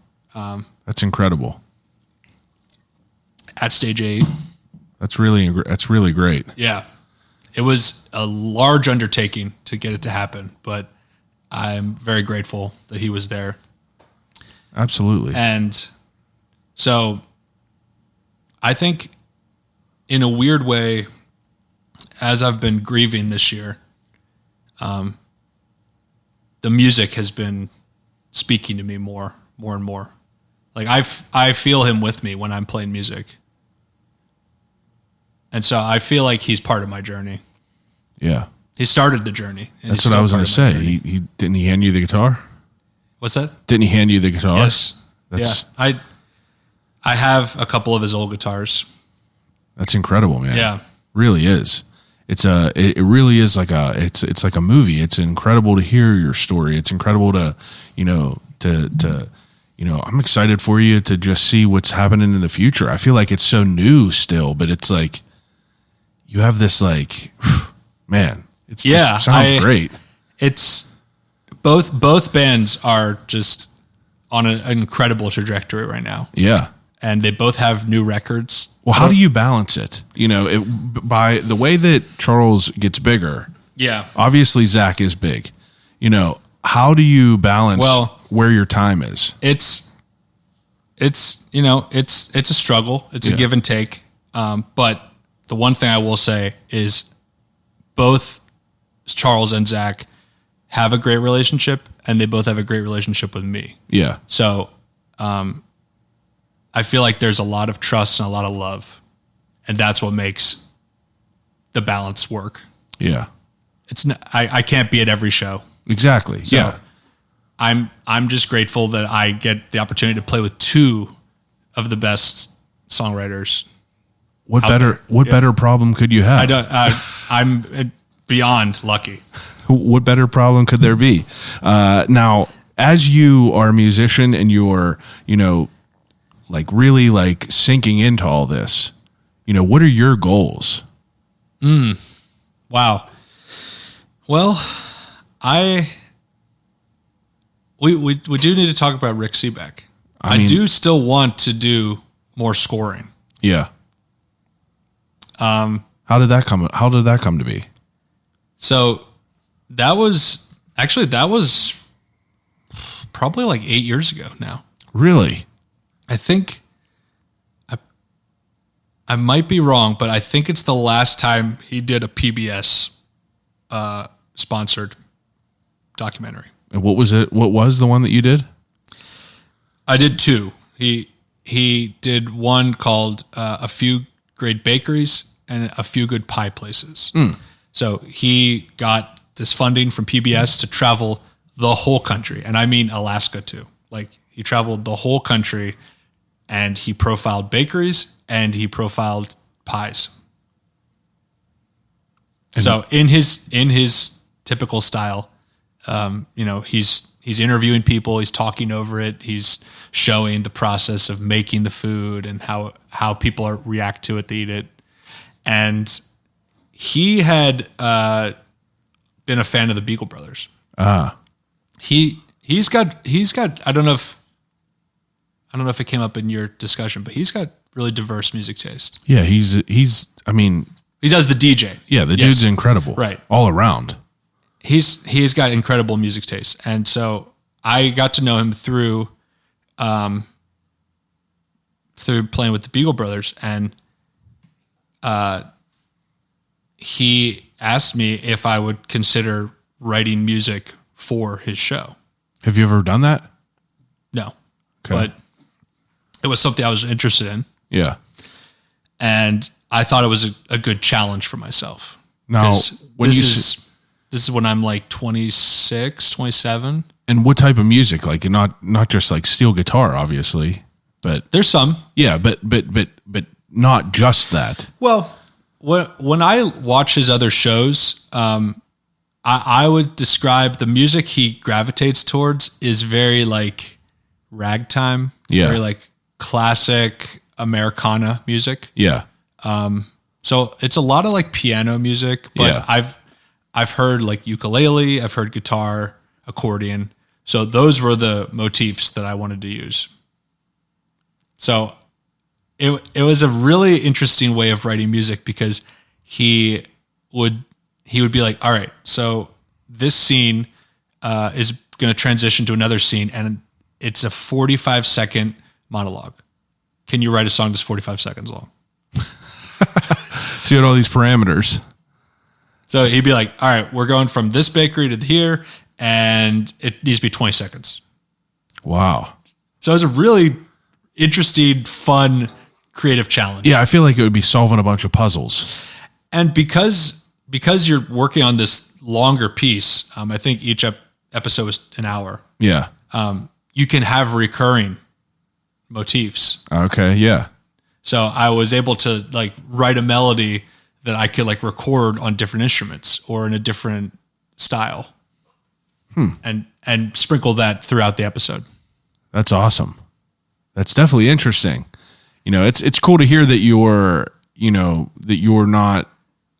That's incredible. At Stage 8. That's really great. Yeah. It was a large undertaking to get it to happen, but I'm very grateful that he was there. Absolutely. And so I think in a weird way, as I've been grieving this year, the music has been speaking to me more and more. Like I feel him with me when I'm playing music. And so I feel like he's part of my journey. Yeah. He started the journey. That's what I was going to say. He didn't he hand you the guitar? What's that? Didn't he hand you the guitar? Yes. I have a couple of his old guitars. That's incredible, man. Yeah. Really is. It really is like it's like a movie. It's incredible to hear your story. It's incredible to I'm excited for you to just see what's happening in the future. I feel like it's so new still, but it's like you have this like, man, sounds great. It's both bands are just on an incredible trajectory right now. Yeah. And they both have new records. Well, how do you balance it? By the way that Charles gets bigger. Yeah. Obviously Zach is big. How do you balance where your time is? It's a struggle. It's a give and take. But the one thing I will say is both Charles and Zach have a great relationship, and they both have a great relationship with me. Yeah. So, I feel like there's a lot of trust and a lot of love, and that's what makes the balance work. Yeah. I can't be at every show. Exactly. So yeah. I'm just grateful that I get the opportunity to play with two of the best songwriters. What better problem could you have? beyond lucky. What better problem could there be? Now, as you are a musician and you're, like really like sinking into all this, what are your goals? Wow. Well, we do need to talk about Rick Seebeck. I do still want to do more scoring. Yeah. How did that come to be? So that was probably like 8 years ago now. Really? I think I might be wrong, but I think it's the last time he did a PBS sponsored documentary. And what was it? What was the one that you did? I did two. He did one called A Few Great Bakeries and A Few Good Pie Places. So he got this funding from PBS to travel the whole country. And I mean Alaska too. Like he traveled the whole country and he profiled bakeries and he profiled pies. And so in his typical style, he's interviewing people, he's talking over it, he's showing the process of making the food and how people react to it, they eat it. And he had been a fan of the Beagle Brothers. He's got I don't know if it came up in your discussion, but he's got really diverse music taste. Yeah, he does the DJ. Yeah, the dude's incredible. Right. All around. He's got incredible music taste. And so I got to know him through playing with the Beagle Brothers, and he asked me if I would consider writing music for his show. Have you ever done that? No. Okay. But it was something I was interested in. Yeah. And I thought it was a good challenge for myself. Now, this is when I'm like 26, 27. And what type of music? Like not just like steel guitar, obviously, but there's some. Yeah, but not just that. Well, when I watch his other shows, I would describe the music he gravitates towards is very like ragtime, very like classic Americana music. Yeah. So it's a lot of like piano music, but I've heard like ukulele, I've heard guitar, accordion. So those were the motifs that I wanted to use. So it was a really interesting way of writing music because he would be like, all right, so this scene is going to transition to another scene and it's a 45-second monologue. Can you write a song that's 45 seconds long? So you had all these parameters. So he'd be like, all right, we're going from this bakery to here and it needs to be 20 seconds. Wow. So it was a really interesting, fun, creative challenge. Yeah, I feel like it would be solving a bunch of puzzles. And because you're working on this longer piece, I think each episode was an hour. Yeah. You can have recurring motifs. Okay, yeah. So I was able to like write a melody that I could like record on different instruments or in a different style. And sprinkle that throughout the episode. That's awesome. That's definitely interesting. It's cool to hear that you're not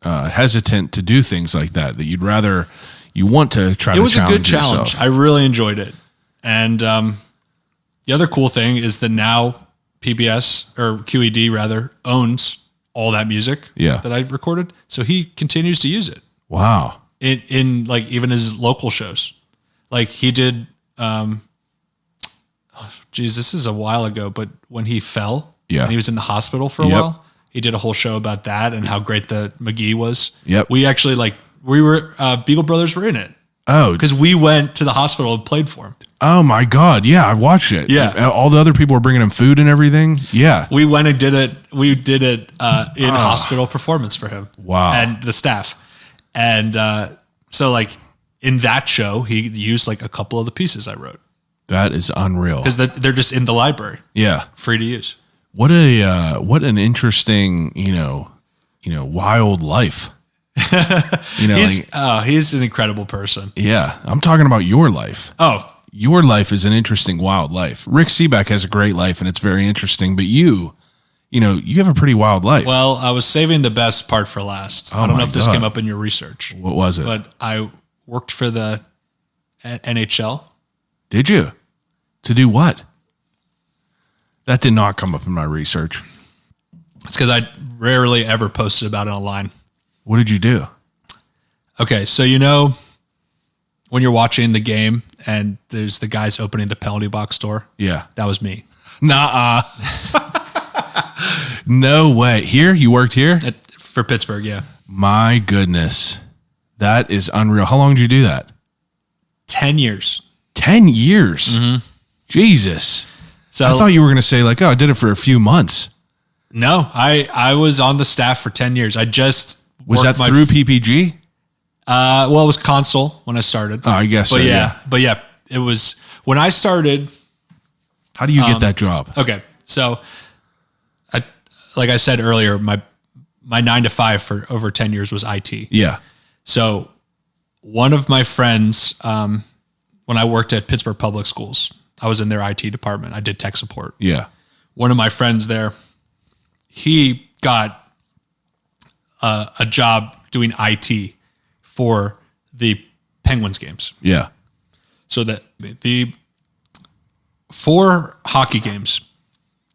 hesitant to do things like that. That you want to try. It was a good challenge. I really enjoyed it. And the other cool thing is that now PBS or QED rather owns all that music that I recorded. So he continues to use it. Wow. In like even his local shows. Like he did, this is a while ago, but when he fell, when he was in the hospital for a while, he did a whole show about that and how great the McGee was. Yep. We actually Beagle Brothers were in it. Oh, because we went to the hospital and played for him. Oh my God. Yeah. I watched it. Yeah. All the other people were bringing him food and everything. Yeah. We went and did it. We did it in hospital performance for him. Wow. And the staff. And so like in that show, he used like a couple of the pieces I wrote. That is unreal. Because they're just in the library. Yeah. Free to use. What an interesting, wild life. You know, he's an incredible person. yeah, I'm talking about your life. Oh, Your life is an interesting, wild life. Rick Seaback has a great life, and it's very interesting. But you have a pretty wild life. well, I was saving the best part for last. I don't know if this came up in your research. What was it? But I worked for the NHL. Did you? To do what? That did not come up in my research. It's because I rarely ever posted about it online. What did you do? Okay, so when you're watching the game and there's the guys opening the penalty box door, Yeah. that was me. Nuh-uh. No way. Here? You worked here? For Pittsburgh, yeah. My goodness. That is unreal. How long did you do that? 10 years. 10 years? Jesus. So I thought you were going to say like, oh, I did it for a few months. no, I was on the staff for 10 years. I just Was that through PPG? Well, it was console when I started. Oh, I guess but so, but it was when I started. How do you get that job? Okay, so like I said earlier, my 9 to 5 for over 10 years was IT. Yeah. So one of my friends, when I worked at Pittsburgh Public Schools, I was in their IT department. I did tech support. Yeah. One of my friends there, he got a job doing IT for the Penguins games. Yeah. So that for hockey games,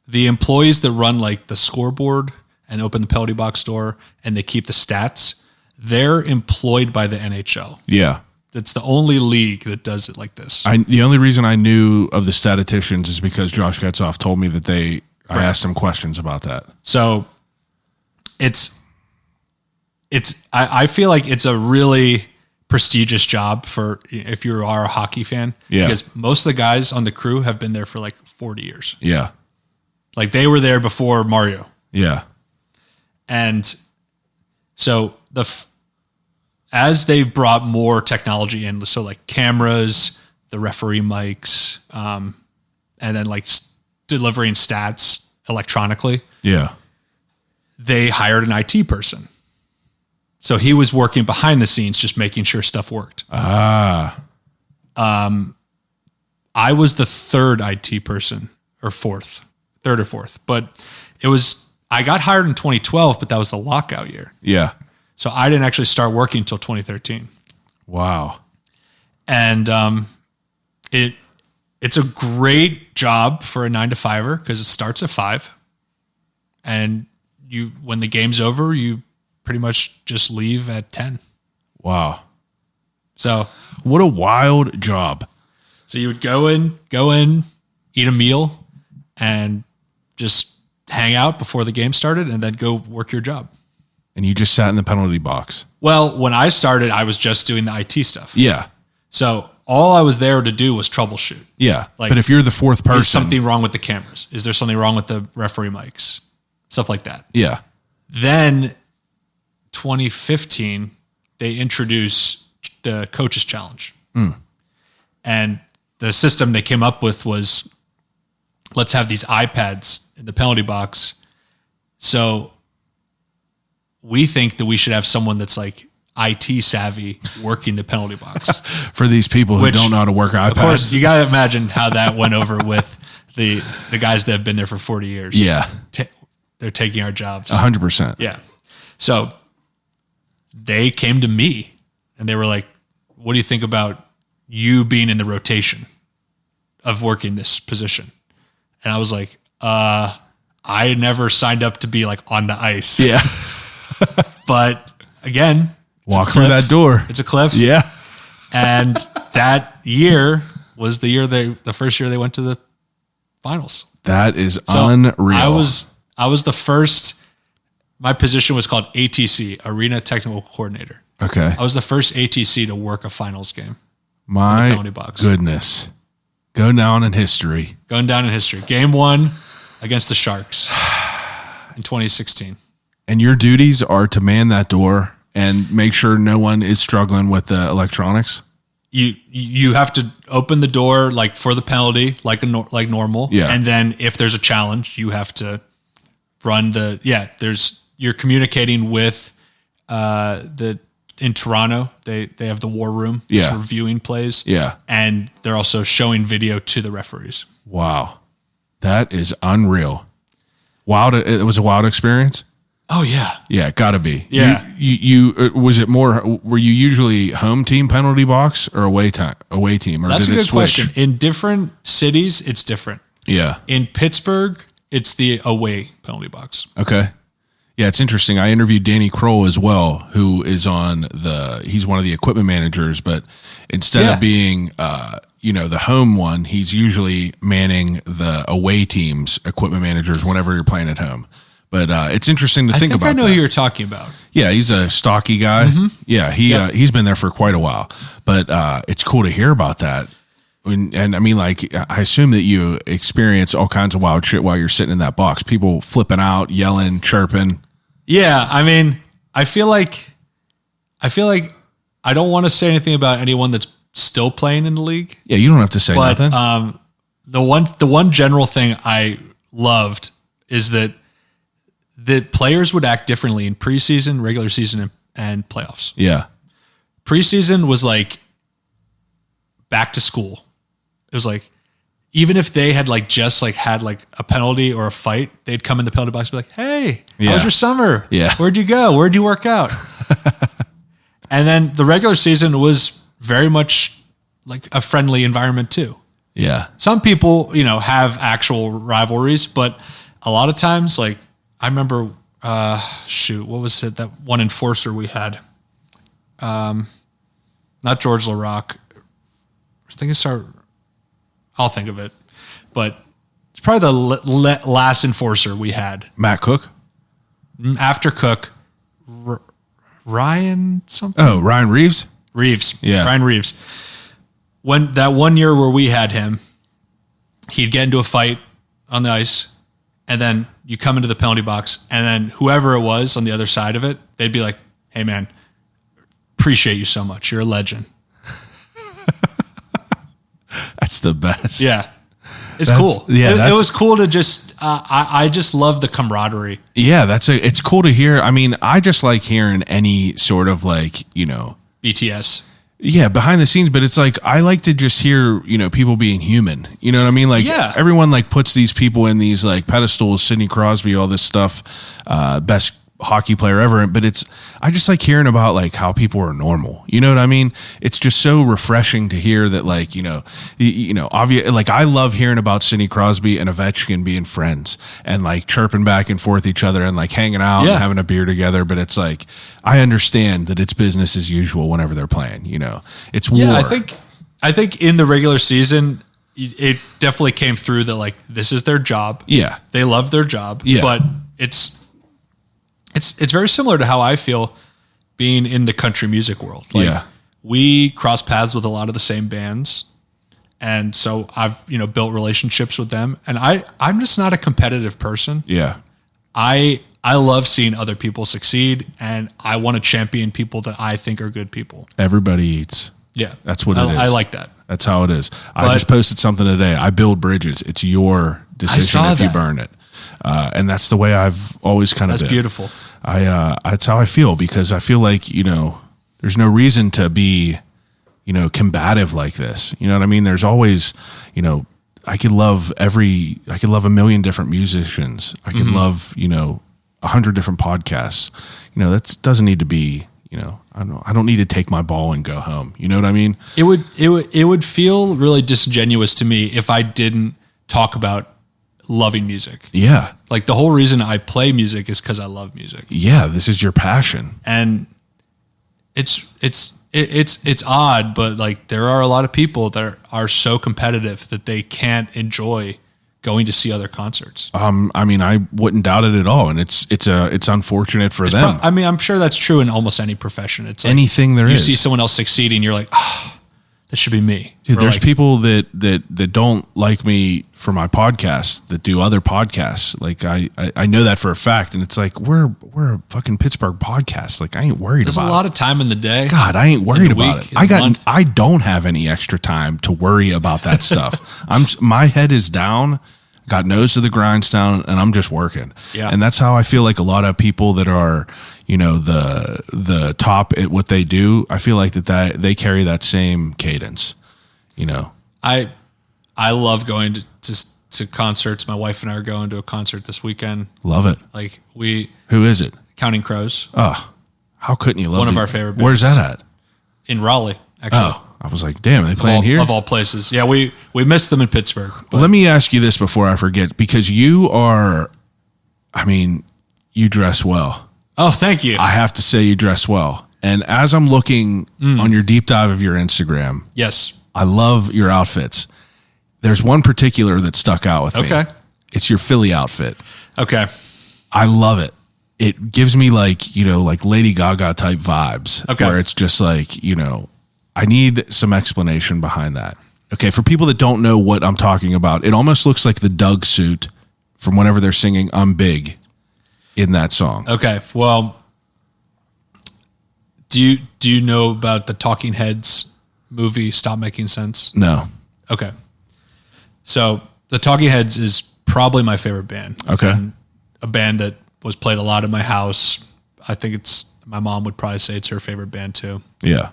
the employees that run like the scoreboard and open the penalty box door and they keep the stats, they're employed by the NHL. Yeah. That's the only league that does it like this. The only reason I knew of the statisticians is because Josh Getzoff told me that I asked him questions about that. So I feel like it's a really prestigious job for if you are a hockey fan. Yeah. Because most of the guys on the crew have been there for like 40 years. Yeah. Like they were there before Mario. Yeah. And so as they've brought more technology in, so like cameras, the referee mics, and then like delivering stats electronically, Yeah. they hired an IT person. So he was working behind the scenes, just making sure stuff worked. Ah. I was the third IT person third or fourth, but I got hired in 2012, but that was the lockout year. Yeah. So I didn't actually start working until 2013. Wow. And it's a great job for a 9 to 5-er because it starts at 5. And when the game's over, you pretty much just leave at 10. Wow. So What a wild job. So you would go in, eat a meal, and just hang out before the game started, and then go work your job. And you just sat in the penalty box. Well, when I started, I was just doing the IT stuff. Yeah. So all I was there to do was troubleshoot. Yeah. Like, but if you're the fourth person. Is something wrong with the cameras? Is there something wrong with the referee mics? Stuff like that. Yeah. Then 2015, they introduced the Coaches Challenge. And the system they came up with was, let's have these iPads in the penalty box. So we think that we should have someone that's like IT savvy working the penalty box. For these people who don't know how to work iPads. Of course, you got to imagine how that went over with the guys that have been there for 40 years. Yeah. They're taking our jobs. 100%. Yeah. So they came to me and they were like, what do you think about you being in the rotation of working this position? And I was like, I never signed up to be like on the ice. Yeah. But again, Walk through that door. It's a cliff. Yeah. And that year was the first year they went to the finals. That is So unreal. I was the first. My position was called ATC, Arena Technical Coordinator. Okay. I was the first ATC to work a finals game. My penalty box. goodness. Go down in history. Going down in history. Game 1 against the Sharks in 2016. And your duties are to man that door and make sure no one is struggling with the electronics? You have to open the door like for the penalty, like normal. Yeah. And then if there's a challenge, you have to run you're communicating with in Toronto, they have the war room. Yeah. For viewing plays. Yeah. And they're also showing video to the referees. Wow. That is unreal. Wild. It was a wild experience. Oh yeah. Yeah, gotta be. Yeah. You was it more? Were you usually home team penalty box or away team? Or That's did a it good switch? question. In different cities, it's different. Yeah. In Pittsburgh, it's the away penalty box. Okay. Yeah, it's interesting. I interviewed Danny Kroll as well, who is he's one of the equipment managers, but instead of being, the home one, he's usually manning the away team's equipment managers whenever you're playing at home. But it's interesting to think about. I know that. who you're talking about. Yeah, he's a stocky guy. Mm-hmm. Yeah, he's been there for quite a while. But it's cool to hear about that. And I mean, like, I assume that you experience all kinds of wild shit while you're sitting in that box. People flipping out, yelling, chirping. Yeah, I mean, I feel like I don't want to say anything about anyone that's still playing in the league. Yeah, you don't have to say But nothing. the one general thing I loved is that players would act differently in preseason, regular season, and playoffs. Yeah. Preseason was like back to school. It was like, even if they had had a penalty or a fight, they'd come in the penalty box and be like, "Hey, how was your summer? Yeah. Where'd you go? Where'd you work out?" And then the regular season was very much like a friendly environment too. Yeah. Some people, have actual rivalries, but a lot of times, like, I remember, what was it? That one enforcer we had. Not George LaRock. I think I'll think of it, but it's probably the last enforcer we had. Matt Cook? After Cook, Ryan something? Oh, Ryan Reeves? Reeves. Yeah. Ryan Reeves. When that 1 year where we had him, he'd get into a fight on the ice, and then you come into the penalty box, and then whoever it was on the other side of it, they'd be like, "Hey man, appreciate you so much. You're a legend." That's the best. Yeah. It's cool. Yeah, it was cool to just, I just love the camaraderie. Yeah, it's cool to hear. I mean, I just like hearing any sort of BTS. Yeah, behind the scenes, but it's like, I like to just hear, people being human. You know what I mean? Like, everyone puts these people in these pedestals, Sidney Crosby, all this stuff, best hockey player ever. But I just like hearing about how people are normal. You know what I mean? It's just so refreshing to hear that I love hearing about Sidney Crosby and Ovechkin being friends and chirping back and forth each other and hanging out and having a beer together. But it's I understand that it's business as usual whenever they're playing, it's war. Yeah, I think in the regular season, it definitely came through that this is their job. Yeah. They love their job. Yeah. But it's very similar to how I feel being in the country music world. We cross paths with a lot of the same bands. And so I've, built relationships with them, and I'm just not a competitive person. Yeah. I love seeing other people succeed, and I want to champion people that I think are good people. Everybody eats. Yeah. That's what it is. I like that. That's how it is. I just posted something today. I build bridges. It's your decision if you burn it. And that's the way I've always kind of been. That's beautiful. That's how I feel, because I feel like, there's no reason to be, combative like this. You know what I mean? There's always, I could love a million different musicians. I could love, 100 different podcasts. That doesn't need to be, I don't need to take my ball and go home. You know what I mean? It would feel really disingenuous to me if I didn't talk about loving music. Yeah. The whole reason I play music is because I love music. Yeah. This is your passion. And it's odd, but there are a lot of people that are so competitive that they can't enjoy going to see other concerts. I mean, I wouldn't doubt it at all. And it's unfortunate for them. I'm sure that's true in almost any profession. It's anything there is. You see someone else succeeding, you're like, that should be me. Dude, there's people that don't like me for my podcast, that do other podcasts. I know that for a fact. And it's we're a fucking Pittsburgh podcast. I ain't worried about it. There's a lot of time in the day. God, I ain't worried about it. I don't have any extra time to worry about that stuff. My head is down. got nose to the grindstone, and I'm just working. Yeah. And that's how I feel like a lot of people that are, the top at what they do, I feel like that they carry that same cadence, I love going to concerts. My wife and I are going to a concert this weekend. Love it. Like Who is it? Counting Crows. Oh, how couldn't you love One of our favorite bands. Where's that at? In Raleigh, actually. Oh, I was like, damn, are they playing here? Of all places. Yeah, we missed them in Pittsburgh. Well, let me ask you this before I forget, because you dress well. Oh, thank you. I have to say you dress well. And as I'm looking on your deep dive of your Instagram, Yes. I love your outfits. There's one particular that stuck out with me. Okay. It's your Philly outfit. Okay. I love it. It gives me like Lady Gaga type vibes. Okay. Where it's just like, I need some explanation behind that. Okay. For people that don't know what I'm talking about, it almost looks like the Doug suit from whenever they're singing I'm Big in that song. Okay. Well, do you know about the Talking Heads movie Stop Making Sense? No. Okay. So the Talking Heads is probably my favorite band. Okay. And a band that was played a lot in my house. I think my mom would probably say it's her favorite band too. Yeah.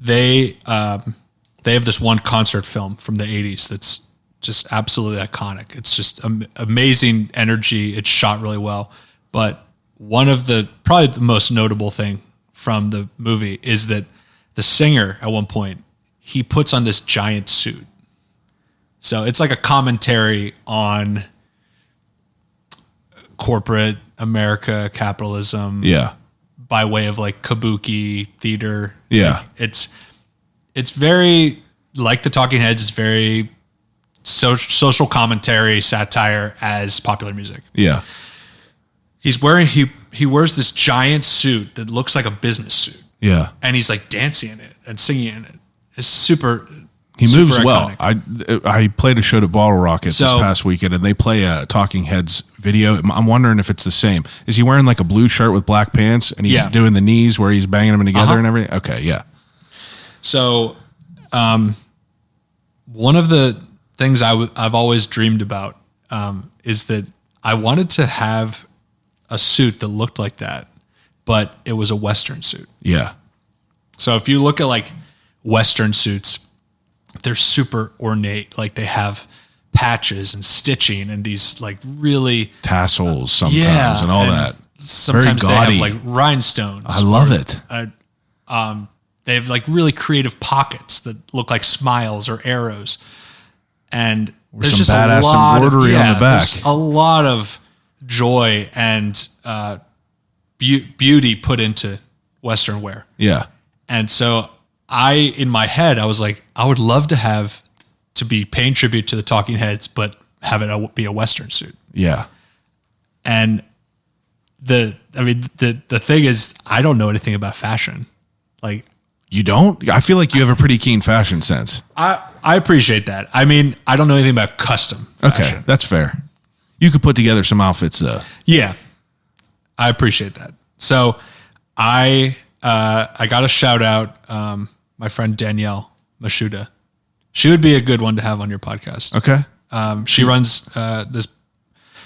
They have this one concert film from the 80s that's just absolutely iconic. It's just amazing energy. It's shot really well. But probably the most notable thing from the movie is that the singer at one point, he puts on this giant suit. So it's like a commentary on corporate America, capitalism. Yeah. By way of like kabuki theater. Yeah. Like it's very like the Talking Heads. It's very social commentary, satire as popular music. Yeah. He's wearing, he wears this giant suit that looks like a business suit. Yeah. And he's like dancing in it and singing in it. It's super. He super moves well. iconic. I played a show to Bottle Rocket this So- past weekend, and they play a Talking Heads video. I'm wondering if it's the same. Is he wearing like a blue shirt with black pants, and he's Yeah. doing the knees where he's banging them together Uh-huh. and everything? Okay, yeah. So, one of the things I've always dreamed about is that I wanted to have a suit that looked like that, but it was a Western suit. Yeah. So if you look at like Western suits, they're super ornate. Like they have patches and stitching and these like really Tassels sometimes and all that. Sometimes Very they have gaudy. like rhinestones. I love it. They have like really creative pockets that look like smiles or arrows. And there's some just badass a lot embroidery on the back. there's a lot of joy and beauty put into Western wear. Yeah. And so in my head, I was like, I would love to be paying tribute to the Talking Heads, but have it be a Western suit. Yeah. And the thing is, I don't know anything about fashion. Like, You don't? I feel like you have a pretty keen fashion sense. I appreciate that. I mean, I don't know anything about custom Okay, fashion. that's fair. You could put together some outfits though. Yeah, I appreciate that. So I got a shout out, my friend Danielle Mashuda. She would be a good one to have on your podcast. Okay. She runs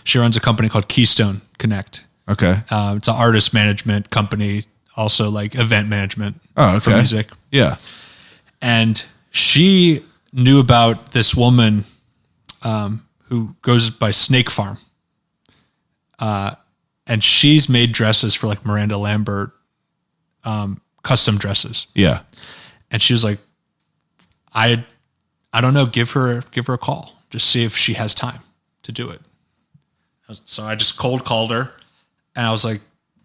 She runs a company called Keystone Connect. Okay. It's an artist management company, also like event management Oh, okay. for music. Yeah. And she knew about this woman who goes by Snake Farm. And she's made dresses for like Miranda Lambert, custom dresses. Yeah. And she was like, I don't know, give her a call. Just see if she has time to do it. So I just cold called her and I was like,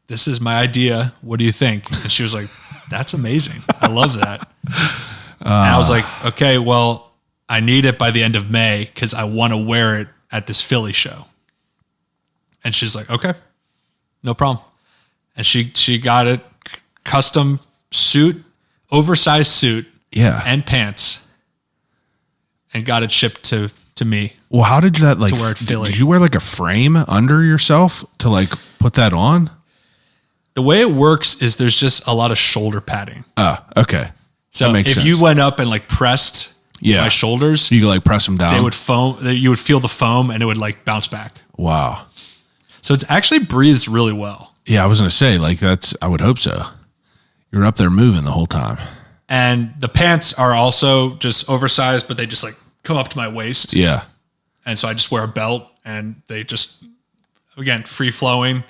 this is my idea. What do you think? And she was like, that's amazing. I love that. And I was like, okay, well, I need it by the end of May because I want to wear it at this Philly show. And she's like, okay, no problem. And she got it, custom suit, oversized suit, Yeah. and pants, and got it shipped to me. Well, how did that like? To wear at Philly. Did you wear like a frame under yourself to like put that on? The way it works is there's just a lot of shoulder padding. Oh, okay. So That makes if sense. you went up and like pressed Yeah. my shoulders, You could like press them down. they would foam. You would feel the foam, and it would like bounce back. Wow. So it's actually breathes really well. Yeah, I was going to say, like, I would hope so. You're up there moving the whole time. And the pants are also just oversized, but they just like come up to my waist. Yeah. And so I just wear a belt, and they just, again, free flowing.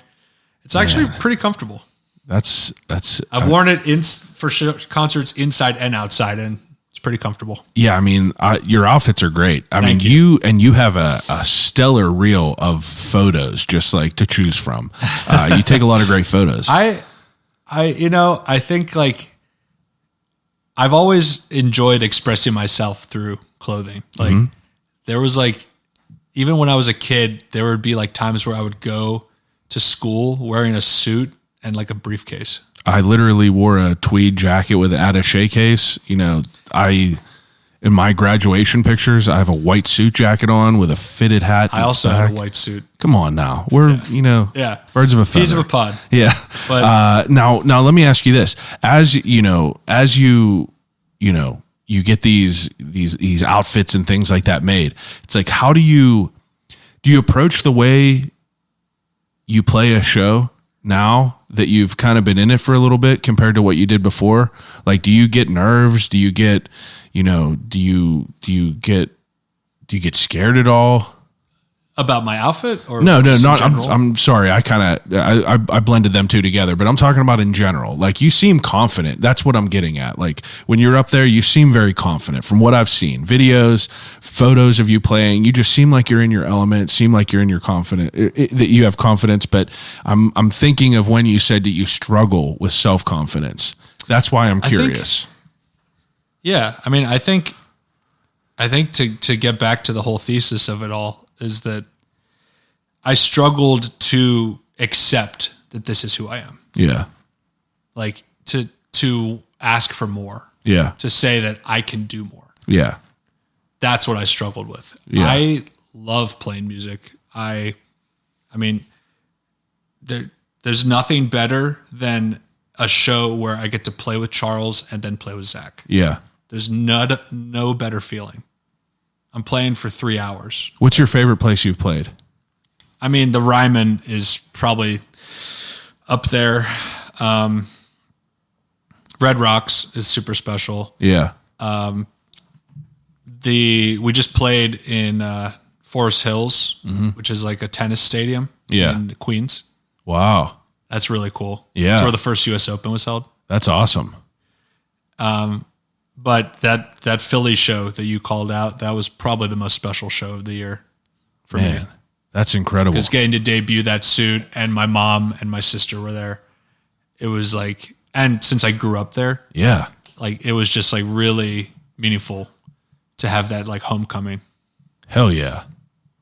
It's actually pretty comfortable. I've worn it for concerts inside and outside, and it's pretty comfortable. Yeah, I mean, your outfits are great. I mean, you have a stellar reel of photos just like to choose from. You take a lot of great photos. I think like I've always enjoyed expressing myself through clothing. Like there was like, even when I was a kid, there would be like times where I would go to school wearing a suit and like a briefcase. I literally wore a tweed jacket with an attaché case. You know, in my graduation pictures, I have a white suit jacket on with a fitted hat. I also had a white suit. Come on now. We're, birds of a feather. Peas of a pod. Yeah. But now let me ask you this. As you get these outfits and things like that made, it's like, how do you approach the way you play a show now that you've kind of been in it for a little bit compared to what you did before? Like, do you get nerves? Do you get, do you get scared at all? about my outfit or not. I'm sorry. I blended them two together, but I'm talking about in general. Like, you seem confident. That's what I'm getting at. Like, when you're up there, you seem very confident from what I've seen, videos, photos of you playing. You just seem like you're in your element. Seem like you're in your that you have confidence. But I'm thinking of when you said that you struggle with self-confidence. That's why I'm curious. I think to get back to the whole thesis of it all is that I struggled to accept that this is who I am. Yeah. Like to ask for more. Yeah. To say that I can do more. Yeah. That's what I struggled with. Yeah. I love playing music. I mean, there's nothing better than a show where I get to play with Charles and then play with Zach. Yeah. There's no better feeling. I'm playing for 3 hours. What's your favorite place you've played? I mean, the Ryman is probably up there. Red Rocks is super special. Yeah. We just played in Forest Hills, which is like a tennis stadium in Queens. Wow. That's really cool. Yeah. That's where the first US Open was held. That's awesome. But that Philly show that you called out, that was probably the most special show of the year for me. That's incredible. Because getting to debut that suit, and my mom and my sister were there. It was like, and since I grew up there, like it was just like really meaningful to have that like homecoming. Hell yeah.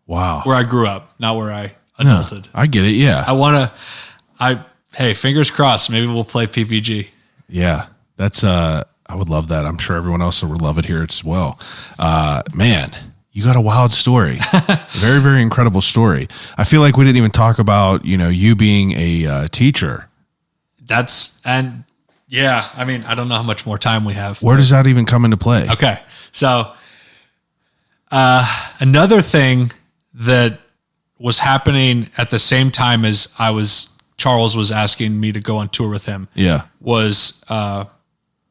Wow. Where I grew up, not where I adulted. No, I get it. Yeah. Hey, fingers crossed. Maybe we'll play PPG. Yeah. That's, I would love that. I'm sure everyone else would love it here as well. Man, you got a wild story. Very, very incredible story. I feel like we didn't even talk about, you being a teacher. I mean, I don't know how much more time we have. Where does that even come into play? Okay. So, another thing that was happening at the same time as Charles was asking me to go on tour with him. Yeah. Was,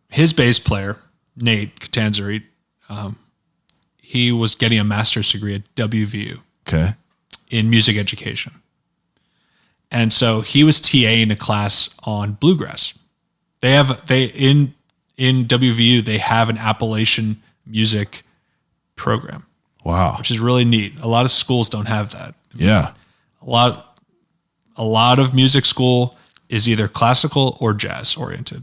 his bass player, Nate Catanzari, he was getting a master's degree at WVU. Okay. In music education. And so he was TAing a class on bluegrass. In WVU, they have an Appalachian music program. Wow. Which is really neat. A lot of schools don't have that. Yeah. A lot of music school is either classical or jazz oriented.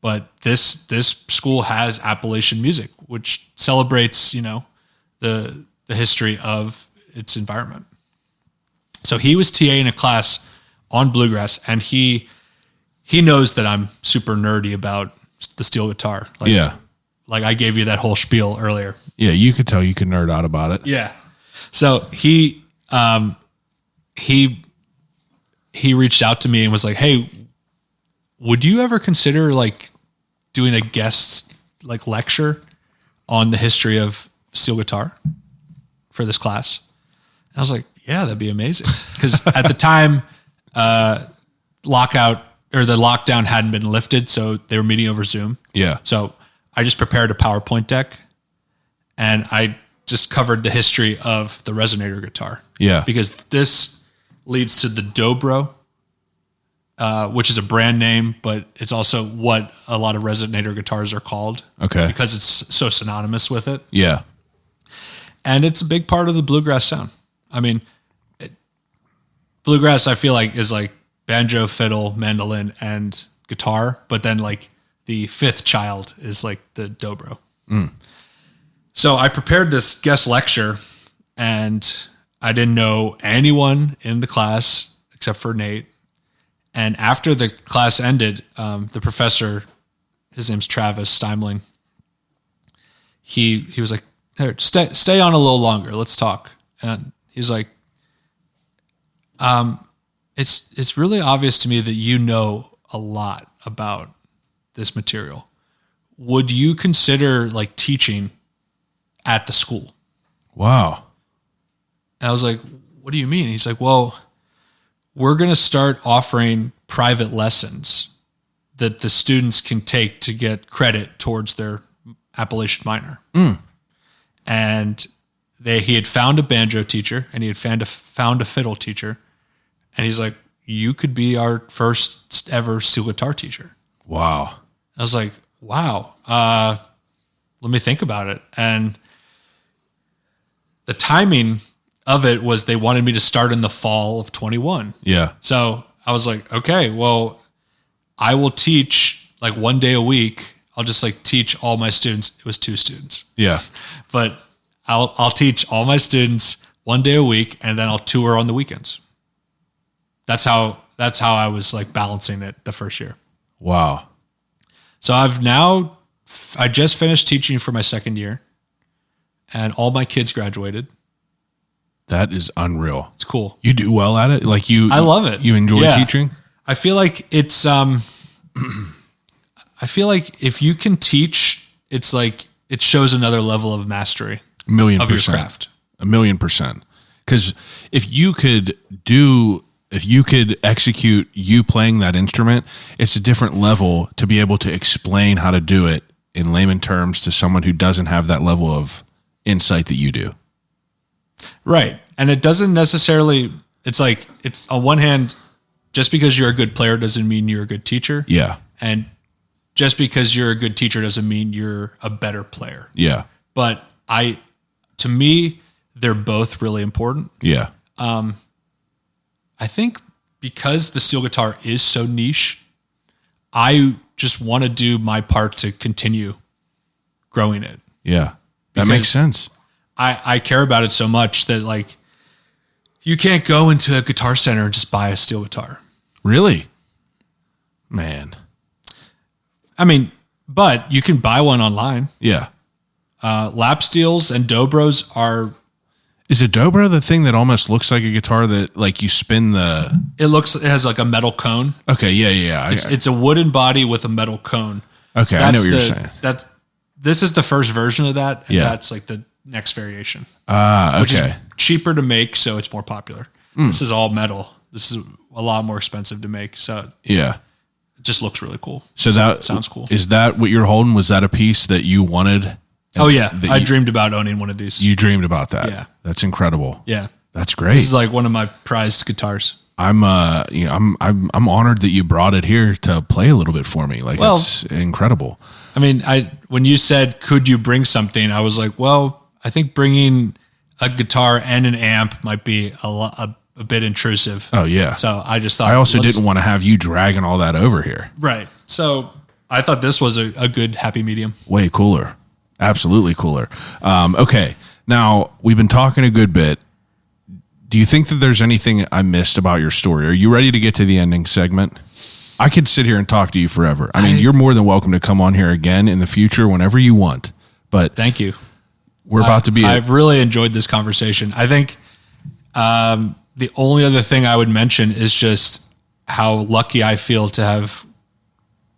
But this school has Appalachian music, which celebrates, the history of its environment. So he was TAing a class on bluegrass, and he knows that I'm super nerdy about the steel guitar. Like I gave you that whole spiel earlier. Yeah, you could tell you could nerd out about it. Yeah. So he reached out to me and was like, "Hey, would you ever consider like doing a guest like lecture on the history of steel guitar for this class. And I was like, yeah, that'd be amazing. Because at the time, the lockdown hadn't been lifted, so they were meeting over Zoom. Yeah. So I just prepared a PowerPoint deck, and I just covered the history of the resonator guitar. Yeah. Because this leads to the Dobro, which is a brand name, but it's also what a lot of resonator guitars are called. Okay. Because it's so synonymous with it. Yeah. And it's a big part of the bluegrass sound. I mean, bluegrass, I feel like, is like banjo, fiddle, mandolin, and guitar. But then like the fifth child is like the dobro. So I prepared this guest lecture, and I didn't know anyone in the class except for Nate. And after the class ended, the professor, his name's Travis Steimling, he was like, "Here, stay on a little longer. Let's talk." And he's like, it's really obvious to me that you know a lot about this material. Would you consider like teaching at the school? Wow. And I was like, what do you mean? He's like, well, we're going to start offering private lessons that the students can take to get credit towards their Appalachian minor. And he had found a banjo teacher, and he had found a fiddle teacher. And he's like, you could be our first ever steel guitar teacher. Wow. I was like, wow. Let me think about it. And the timing of it was they wanted me to start in the fall of 21. Yeah. So I was like, okay, well, I will teach like one day a week. I'll just like teach all my students. It was 2 students. Yeah. But I'll teach all my students one day a week, and then I'll tour on the weekends. That's how I was like balancing it the first year. Wow. So I just finished teaching for my second year, and all my kids graduated. That is unreal. It's cool. You do well at it? Like I love it. You enjoy teaching? I feel like it's, I feel like if you can teach, it's like, it shows another level of mastery. 1,000,000%. Of your craft. 1,000,000%. Because if you could execute you playing that instrument, it's a different level to be able to explain how to do it in layman terms to someone who doesn't have that level of insight that you do. Right. And it doesn't necessarily, it's like, it's on one hand, just because you're a good player doesn't mean you're a good teacher. Yeah. And just because you're a good teacher doesn't mean you're a better player. Yeah. But to me, they're both really important. Yeah. I think because the steel guitar is so niche, I just want to do my part to continue growing it. Yeah. That makes sense. I care about it so much that like you can't go into a guitar center and just buy a steel guitar. Really? Man. I mean, but you can buy one online. Yeah. Lap steels and dobros are. Is a dobro the thing that almost looks like a guitar that like you spin the? It has like a metal cone. Okay. Yeah. It's a wooden body with a metal cone. Okay. I know what you're saying. This is the first version of that. And yeah. That's like the next variation. Okay. Which is cheaper to make, so it's more popular. This is all metal. This is a lot more expensive to make. So yeah. It just looks really cool. So that sounds cool. Is that what you're holding? Was that a piece that you wanted? Oh yeah. I dreamed about owning one of these. You dreamed about that. Yeah. That's incredible. Yeah. That's great. This is like one of my prized guitars. I'm honored that you brought it here to play a little bit for me. Like, it's incredible. I mean, when you said, could you bring something? I was like, well, I think bringing a guitar and an amp might be a bit intrusive. Oh yeah. So I just thought, I also didn't want to have you dragging all that over here. Right. So I thought this was a good happy medium. Way cooler. Absolutely cooler. Okay. Now we've been talking a good bit. Do you think that there's anything I missed about your story? Are you ready to get to the ending segment? I could sit here and talk to you forever. I mean, you're more than welcome to come on here again in the future whenever you want. But thank you. We're about to be. I've really enjoyed this conversation. I think the only other thing I would mention is just how lucky I feel to have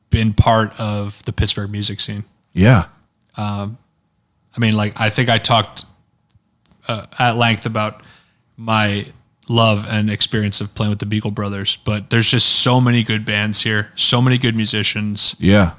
been part of the Pittsburgh music scene. Yeah. I mean, like, I think I talked at length about my love and experience of playing with the Beagle Brothers, but there's just so many good bands here, so many good musicians. Yeah.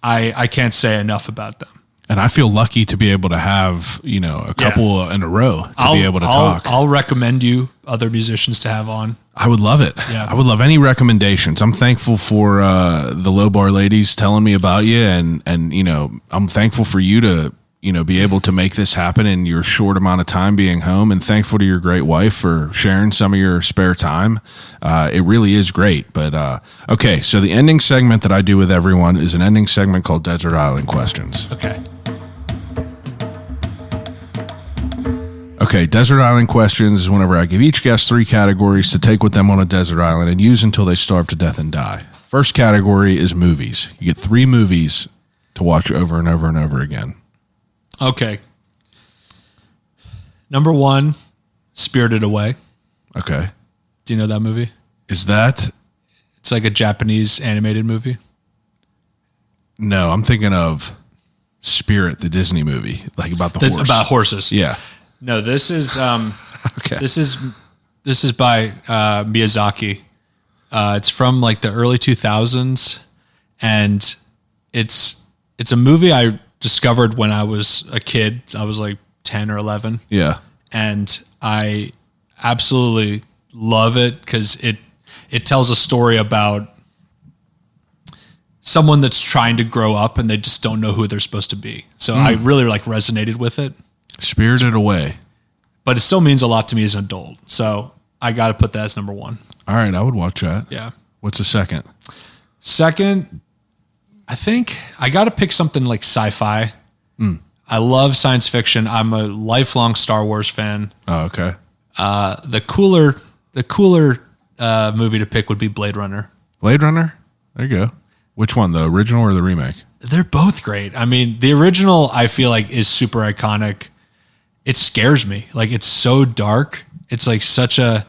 I can't say enough about them. And I feel lucky to be able to have, a couple in a row to be able to talk. I'll recommend you other musicians to have on. I would love it. Yeah. I would love any recommendations. I'm thankful for the Low Bar ladies telling me about you, and I'm thankful for you to be able to make this happen in your short amount of time being home, and thankful to your great wife for sharing some of your spare time. It really is great. But okay, so the ending segment that I do with everyone is an ending segment called Desert Island Questions. Okay, Desert Island Questions is whenever I give each guest 3 categories to take with them on a desert island and use until they starve to death and die. First category is movies. You get 3 movies to watch over and over and over again. Okay. Number 1, Spirited Away. Okay. Do you know that movie? Is that... It's like a Japanese animated movie. No, I'm thinking of Spirit, the Disney movie, like about the horse. About horses. Yeah. No, this is Okay. this is by Miyazaki. It's from like the early 2000s, and it's a movie I discovered when I was a kid. I was like 10 or 11. Yeah. And I absolutely love it because it tells a story about someone that's trying to grow up and they just don't know who they're supposed to be. So I really like resonated with it. Spirited Away. But it still means a lot to me as an adult. So I got to put that as number 1. All right, I would watch that. Yeah. What's the second? Second, I think I got to pick something like sci-fi. I love science fiction. I'm a lifelong Star Wars fan. Oh, okay. The cooler movie to pick would be Blade Runner. Blade Runner? There you go. Which one, the original or the remake? They're both great. I mean, the original I feel like is super iconic. It scares me. Like, it's so dark. It's like such a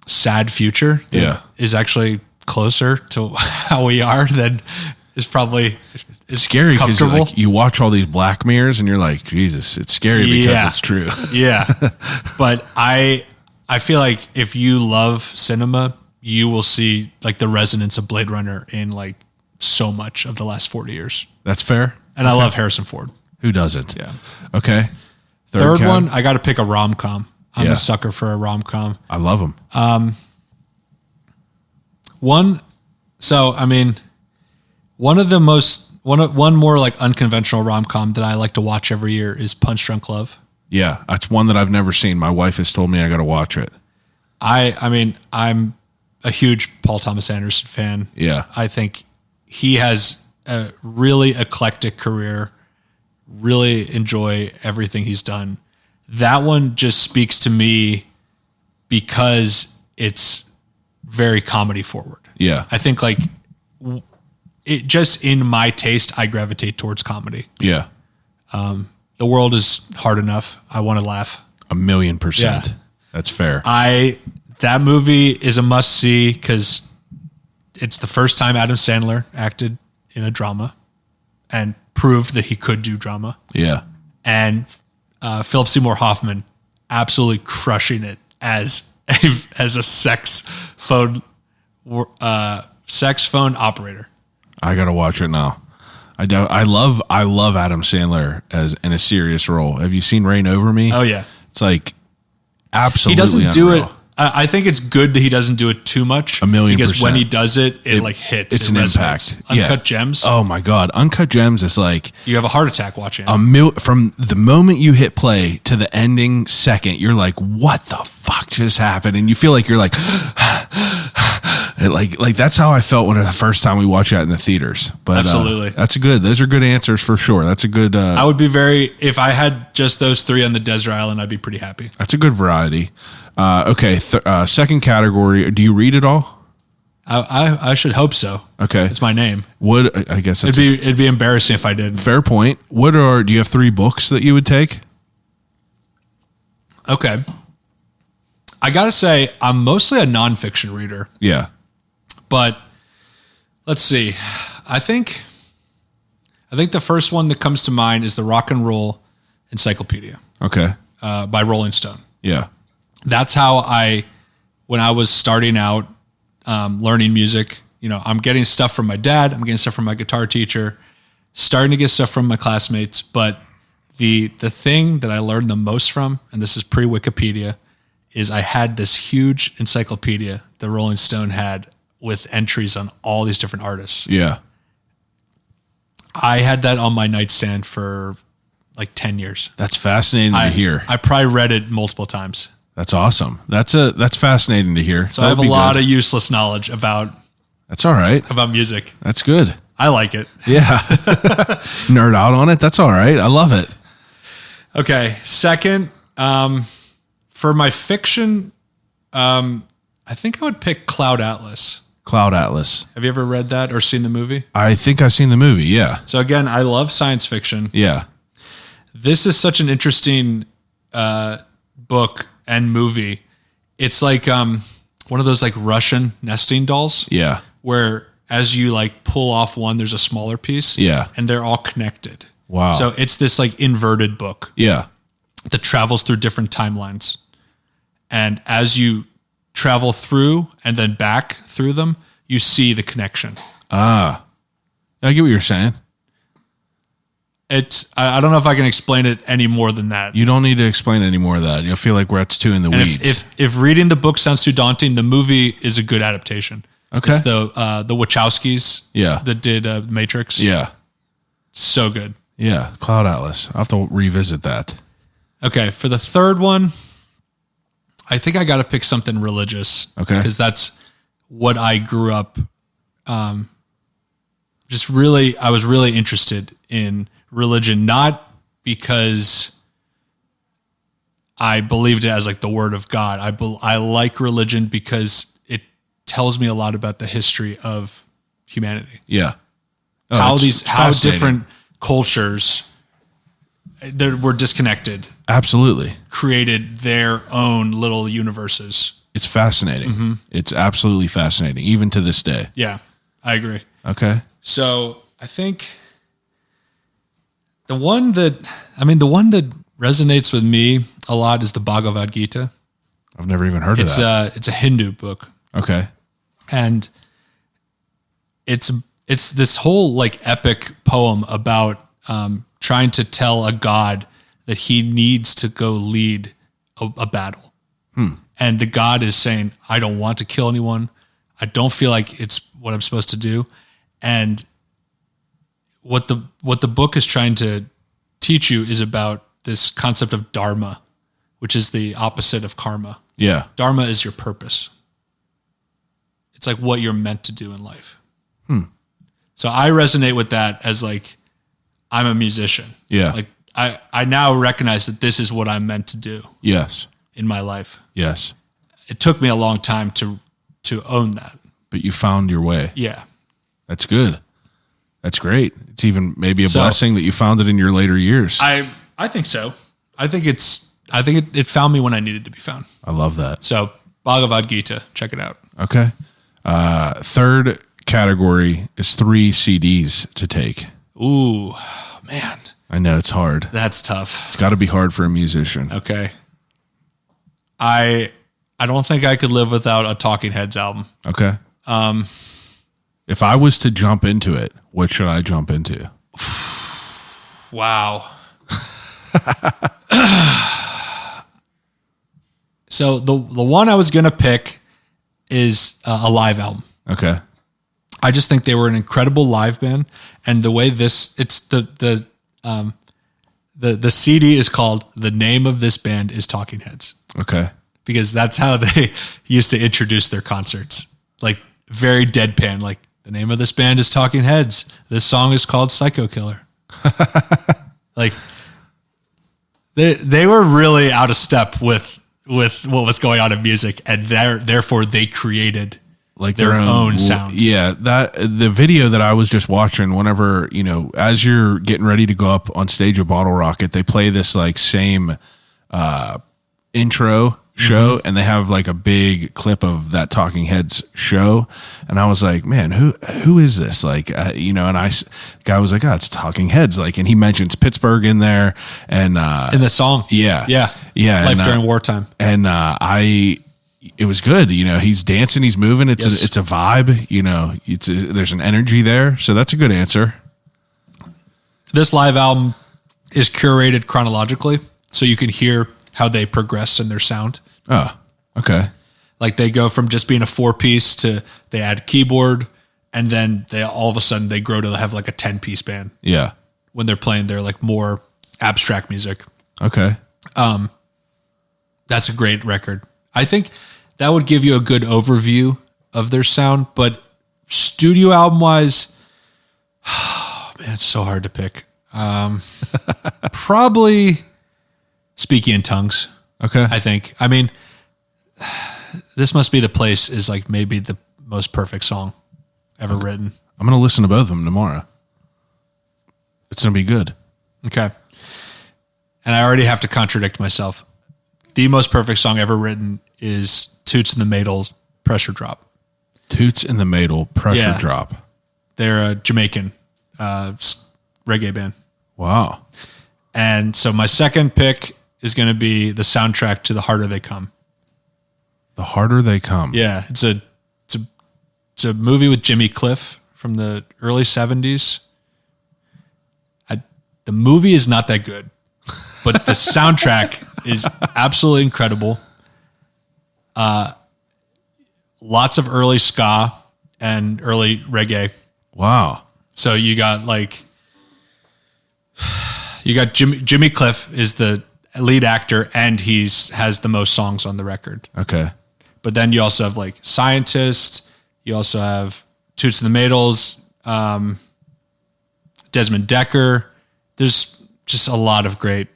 sad future that is actually closer to how we are than is probably it's scary because like, you watch all these Black Mirrors and you're like, Jesus, it's scary because it's true. Yeah. But I feel like if you love cinema, you will see like the resonance of Blade Runner in like so much of the last 40 years. That's fair. And I love Harrison Ford. Who doesn't? Yeah. Okay. Third one, I got to pick a rom-com. I'm a sucker for a rom-com. I love them. One more like unconventional rom-com that I like to watch every year is Punch Drunk Love. Yeah, that's one that I've never seen. My wife has told me I got to watch it. I mean, I'm a huge Paul Thomas Anderson fan. Yeah. I think he has a really eclectic career. Really enjoy everything he's done. That one just speaks to me because it's very comedy forward. Yeah. I think like it just in my taste, I gravitate towards comedy. Yeah. The world is hard enough. I want to laugh. 1,000,000%. Yeah. That's fair. That movie is a must see because it's the first time Adam Sandler acted in a drama and proved that he could do drama. Yeah. And Philip Seymour Hoffman absolutely crushing it as a sex phone operator. I got to watch it now. I love Adam Sandler as in a serious role. Have you seen Reign Over Me? Oh yeah. It's like absolutely he doesn't do unreal. it. I think it's good that he doesn't do it too much. 1,000,000%. Because when he does it, it like hits. It's it an resonates. impact. Uncut Gems. Oh my God. Uncut Gems is like You have a heart attack watching it. from the moment you hit play to the ending second, you're like, what the fuck just happened? And you feel like you're like, like that's how I felt when the first time we watched that in the theaters. But Absolutely. Those are good answers for sure. That's a good, I would be if I had just those 3 on the desert island, I'd be pretty happy. that's a good variety. Okay. Second category. Do you read it all? I should hope so. Okay. It's my name. I guess that's It'd be embarrassing if I didn't. fair point. Do you have 3 books that you would take? Okay. I got to say, I'm mostly a nonfiction reader, Yeah. but let's see. I think I think the first one that comes to mind is the Rock and Roll Encyclopedia Okay. by Rolling Stone. Yeah. That's how when I was starting out learning music, I'm getting stuff from my dad, I'm getting stuff from my guitar teacher, starting to get stuff from my classmates. But the thing that I learned the most from, and this is pre-Wikipedia, is I had this huge encyclopedia that Rolling Stone had with entries on all these different artists. Yeah. I had that on my nightstand for like 10 years. That's fascinating to hear. I probably read it multiple times. That's awesome. That's fascinating to hear. So I have a lot of useless knowledge about That's all right. music. That's good. I like it. Yeah. Nerd out on it. That's all right. I love it. Okay. Second, for my fiction, I think I would pick Cloud Atlas. Cloud Atlas. Have you ever read that or seen the movie? I think I've seen the movie. Yeah. So again, I love science fiction. Yeah. This is such an interesting book and movie. It's like one of those like Russian nesting dolls. Yeah. Where as you like pull off one, there's a smaller piece. Yeah. And they're all connected. Wow. So it's this like inverted book. Yeah. That travels through different timelines. And as you travel through and then back through them, you see the connection. I get what you're saying. I don't know if I can explain it any more than that. You don't need to explain any more of that. You'll feel like that's too in the weeds. If reading the book sounds too daunting, the movie is a good adaptation. Okay. It's the Wachowskis that did Matrix. Yeah. So good. Yeah. Cloud Atlas. I'll have to revisit that. Okay. For the third one, I think I got to pick something religious. Okay. Because that's what I grew up. I was really interested in religion, not because I believed it as like the word of God. I like religion because it tells me a lot about the history of humanity. Yeah. How different cultures that were disconnected. Absolutely. Created their own little universes. It's fascinating. Mm-hmm. It's absolutely fascinating, even to this day. Yeah, I agree. Okay. So I think the one that resonates with me a lot is the Bhagavad Gita. I've never even heard of that. It's a Hindu book. Okay. And it's this whole like epic poem about trying to tell a god that he needs to go lead a battle. And the god is saying, I don't want to kill anyone. I don't feel like it's what I'm supposed to do. And what the book is trying to teach you is about this concept of dharma, which is the opposite of karma. Yeah. Dharma is your purpose. It's like what you're meant to do in life. So I resonate with that as like, I'm a musician. Yeah. Like I now recognize that this is what I'm meant to do. Yes. In my life. Yes. It took me a long time to own that. But you found your way. Yeah. That's good. That's great. It's even maybe a blessing that you found it in your later years. I think so. I think it found me when I needed to be found. I love that. So Bhagavad Gita, check it out. Okay. Third category is 3 CDs to take. Ooh, man. I know it's hard. That's tough. It's got to be hard for a musician. Okay. I don't think I could live without a Talking Heads album. Okay. If I was to jump into it, what should I jump into? Wow. So the one I was going to pick is a live album. Okay. I just think they were an incredible live band, and the way the CD is called "The Name of This Band is Talking Heads." Okay. Because that's how they used to introduce their concerts, like very deadpan. Like the name of this band is Talking Heads. This song is called Psycho Killer. Like they were really out of step with what was going on in music, and therefore they created like their own sound. Yeah, that the video that I was just watching, whenever, as you're getting ready to go up on stage at Bottle Rocket, they play this like same intro show, and they have like a big clip of that Talking Heads show, and I was like, man, who is this? Like, and guy was like, oh, it's Talking Heads, like, and he mentions Pittsburgh in there, and in the song, yeah, life during wartime, and it was good. He's dancing, he's moving. It's a vibe. There's an energy there, so that's a good answer. This live album is curated chronologically, so you can hear how they progress in their sound. Oh, okay. Like they go from just being a 4-piece to they add keyboard, and then they all of a sudden they grow to have like a 10-piece band. Yeah. When they're playing their like more abstract music. Okay. That's a great record. I think that would give you a good overview of their sound, but studio album wise, man, it's so hard to pick. Probably Speaking in Tongues. Okay. I think. I mean, This Must Be the Place is like maybe the most perfect song ever written. I'm going to listen to both of them tomorrow. It's going to be good. Okay. And I already have to contradict myself. The most perfect song ever written is Toots and the Maytals' Pressure Drop. Toots and the Maytal, Pressure Drop. They're a Jamaican reggae band. Wow. And so my second pick is going to be the soundtrack to The Harder They Come. The Harder They Come. Yeah, it's a movie with Jimmy Cliff from the early 70s. The movie is not that good, but the soundtrack is absolutely incredible. Lots of early ska and early reggae. Wow. So you got Jimmy Cliff is the lead actor, and has the most songs on the record. Okay. But then you also have like Scientist. You also have Toots and the Maytals, Desmond Decker. There's just a lot of great.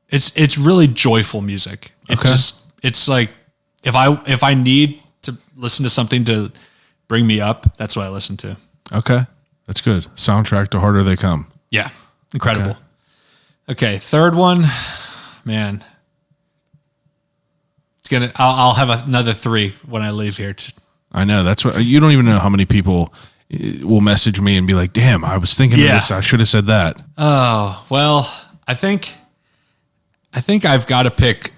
It's really joyful music. It's like if I need to listen to something to bring me up, that's what I listen to. Okay. That's good. Soundtrack to Harder They Come. Yeah. Incredible. Okay. Third one, man. I'll have another 3 when I leave here. I know. That's what you don't even know how many people will message me and be like, damn, I was thinking of this. I should have said that. Oh, well, I think I've got to pick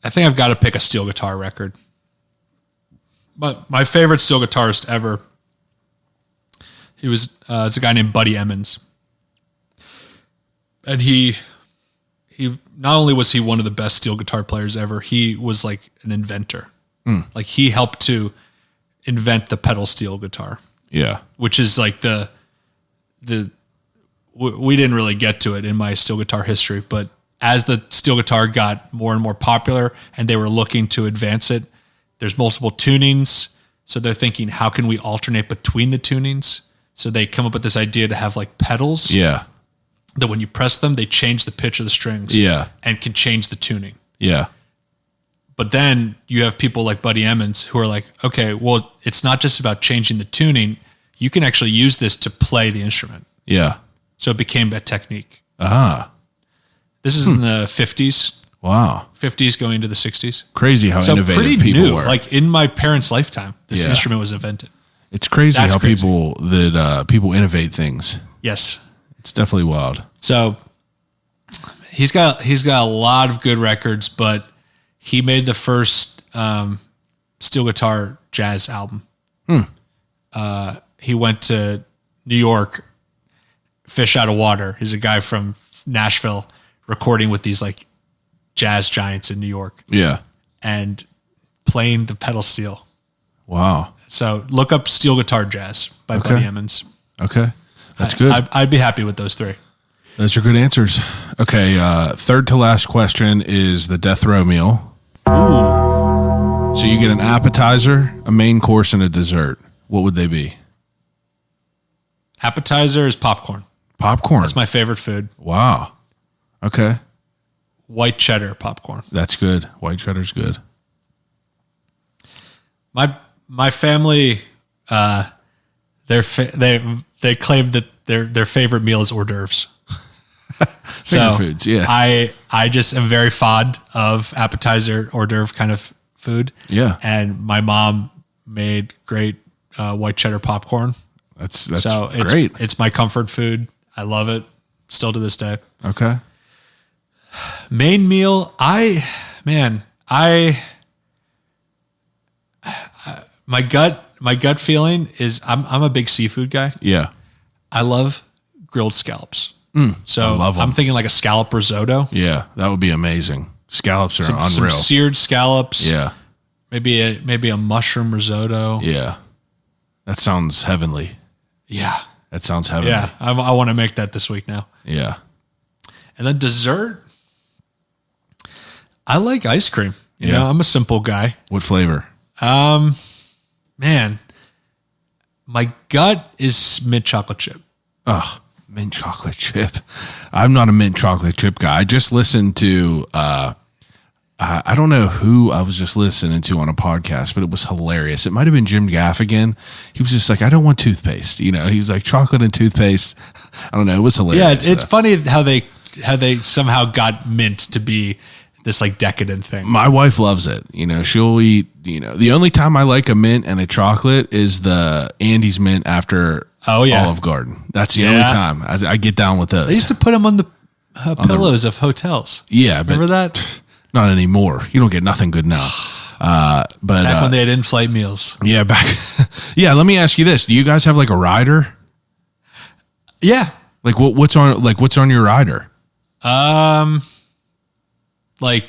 a steel guitar record. But my favorite steel guitarist ever, it's a guy named Buddy Emmons. And he not only was he one of the best steel guitar players ever, he was like an inventor. Like he helped to invent the pedal steel guitar. Yeah. Which is like we didn't really get to it in my steel guitar history, but as the steel guitar got more and more popular and they were looking to advance it, there's multiple tunings. So they're thinking, how can we alternate between the tunings? So they come up with this idea to have like pedals. Yeah. That when you press them, they change the pitch of the strings. Yeah. And can change the tuning. Yeah. But then you have people like Buddy Emmons who are like, okay, well, it's not just about changing the tuning. You can actually use this to play the instrument. Yeah. So it became a technique. Ah. This is in the 50s. Wow. 50s going into the 60s. Crazy how innovative people were. Like in my parents' lifetime, this instrument was invented. It's crazy how people innovate things. Yes. It's definitely wild. So he's got a lot of good records, but he made the first steel guitar jazz album. He went to New York, fish out of water. He's a guy from Nashville recording with these like jazz giants in New York. Yeah. And playing the pedal steel. Wow. So look up Steel Guitar Jazz by Buddy Emmons. Okay. That's good. I'd be happy with those 3. Those are good answers. Okay. Third to last question is the death row meal. Ooh. So you get an appetizer, a main course, and a dessert. What would they be? Appetizer is popcorn. Popcorn. That's my favorite food. Wow. Okay. White cheddar popcorn. That's good. White cheddar's good. My family, they claim that their favorite meal is hors d'oeuvres. Finger foods, yeah. I just am very fond of appetizer, hors d'oeuvre kind of food. Yeah. And my mom made great white cheddar popcorn. That's it's great. It's my comfort food. I love it still to this day. Okay. Main meal, my gut feeling is I'm a big seafood guy. Yeah. I love grilled scallops. So I love 'em. I'm thinking like a scallop risotto. Yeah, that would be amazing. Scallops are unreal. Some seared scallops. Yeah. Maybe a mushroom risotto. Yeah. That sounds heavenly. Yeah. That sounds heavenly. Yeah. I want to make that this week now. Yeah. And then dessert. I like ice cream. You Yeah. know, I'm a simple guy. What flavor? Man, my gut is mint chocolate chip. Oh, mint chocolate chip. I'm not a mint chocolate chip guy. I just listened to, I don't know who I was just listening to on a podcast, but it was hilarious. It might have been Jim Gaffigan. He was just like, I don't want toothpaste. You know, he was like chocolate and toothpaste. I don't know. It was hilarious. Yeah, it's funny how they somehow got mint to be this like decadent thing. My wife loves it. You know, she'll eat, you know, the only time I like a mint and a chocolate is the Andy's mint after Olive Garden. That's the only time I get down with those. They used to put them on the pillows of hotels. Yeah. Remember that? Not anymore. You don't get nothing good now. But back when they had in-flight meals. Yeah, yeah, let me ask you this. Do you guys have like a rider? Yeah. Like what's on your rider? Like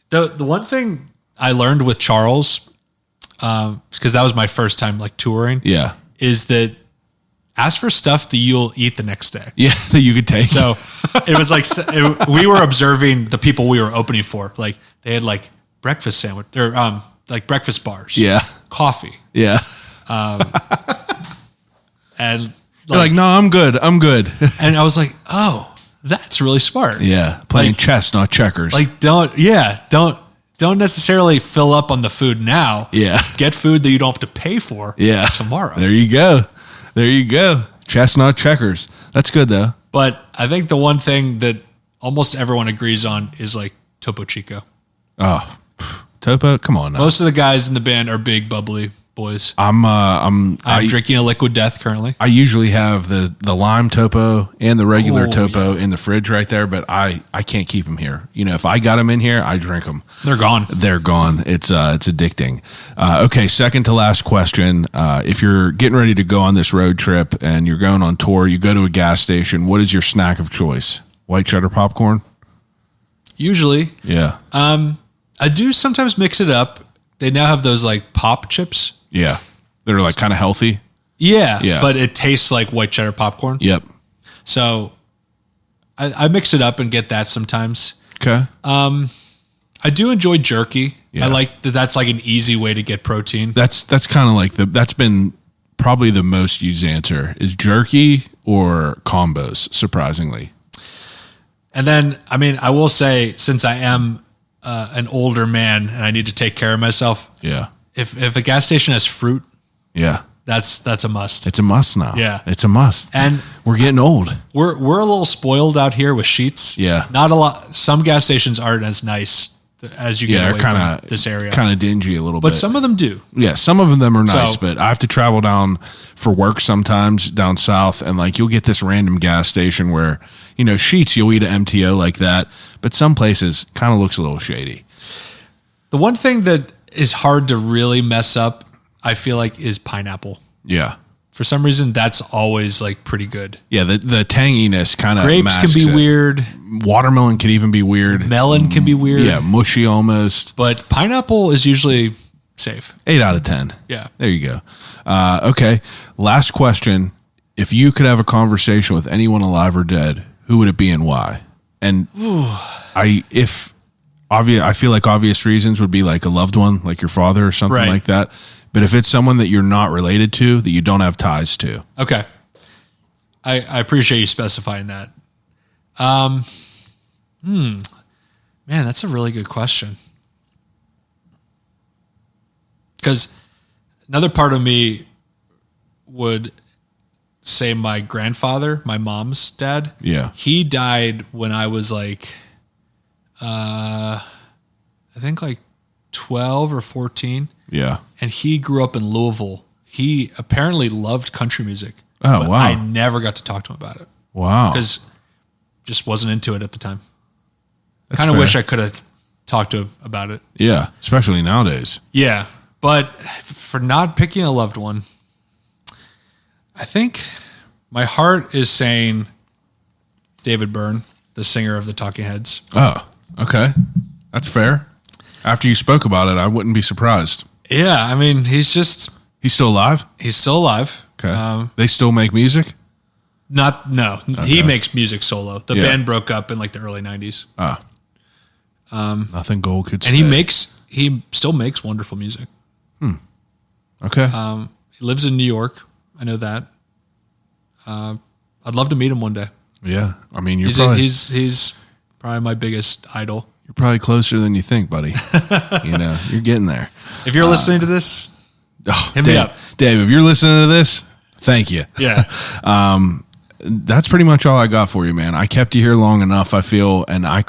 the one thing I learned with Charles, because that was my first time like touring. Yeah. Is that ask for stuff that you'll eat the next day. Yeah, that you could take. So it was like we were observing the people we were opening for. Like they had like breakfast sandwich or like breakfast bars. Yeah. Coffee. Yeah. And You're like, no, I'm good. And I was like, oh, that's really smart. Yeah. Playing Like- chess, not checkers. Like don't necessarily fill up on the food now. Yeah. Get food that you don't have to pay for tomorrow. There you go. Chess, not checkers. That's good though. But I think the one thing that almost everyone agrees on is like Topo Chico. Oh, Topo, come on now. Most of the guys in the band are big, bubbly boys. I'm drinking a Liquid Death currently. I usually have the lime Topo and the regular Topo in the fridge right there, but I can't keep them here. You know, if I got them in here, I drink them. They're gone. They're gone. It's addicting. Okay, second to last question. If you're getting ready to go on this road trip and you're going on tour, you go to a gas station. What is your snack of choice? White cheddar popcorn? Usually. Yeah. I do sometimes mix it up. They now have those like pop chips. Yeah. They're like kind of healthy. Yeah. But it tastes like white cheddar popcorn. Yep. So I mix it up and get that sometimes. Okay. I do enjoy jerky. Yeah. I like that. That's like an easy way to get protein. That's kind of like that's been probably the most used answer is jerky or combos, surprisingly. And then, I mean, I will say, since I am an older man and I need to take care of myself, Yeah. if a gas station has fruit, Yeah. that's a must. It's a must now. Yeah. It's a must. And we're getting old. we're a little spoiled out here with sheets. Yeah. Not a lot. Some gas stations aren't as nice as you get Yeah, away they're from this area. kind of dingy a little bit. But some of them do. Yeah, some of them are nice, So- but I have to travel down for work sometimes down south, and like you'll get this random gas station where, you know, Sheets, you'll eat an MTO like that, but some places kind of looks a little shady. The one thing that is hard to really mess up, I feel like, is pineapple. Yeah. For some reason, that's always like pretty good. Yeah, the tanginess kind of Grapes can be weird. Watermelon can even be weird. Melon can be weird. Yeah, mushy almost. But pineapple is usually safe. 8 out of 10. Yeah. There you go. Okay, last question. If you could have a conversation with anyone alive or dead, who would it be and why? And I feel like obvious reasons would be like a loved one, like your father or something Right. like that. But if it's someone that you're not related to, that you don't have ties to. Okay. I appreciate you specifying that. Man, that's a really good question. Because another part of me would say my grandfather, my mom's dad. Yeah. He died when I was like, I think like 12 or 14. Yeah. And he grew up in Louisville. He apparently loved country music. Oh, but wow. I never got to talk to him about it. Wow. Because just wasn't into it at the time. That's Kind of fair. wish I could have talked to him about it. Yeah. Especially nowadays. Yeah. But for not picking a loved one, I think my heart is saying David Byrne, the singer of the Talking Heads. Oh, okay. That's fair. After you spoke about it, I wouldn't be surprised. Yeah. I mean, he's He's still alive? still alive. Okay. They still make music? He makes music solo. The Yeah. band broke up in like the early 90s. Oh. Nothing gold could And stay. he still makes wonderful music. Okay. He lives in New York. I know that. I'd love to meet him one day. yeah. I mean, He's probably my biggest idol. you're probably closer than you think, buddy. You're getting there. If you're listening to this, hit Dave, me up. Dave, if you're listening to this, thank you. Yeah. That's pretty much all I got for you, man. I kept you here long enough, I feel, and I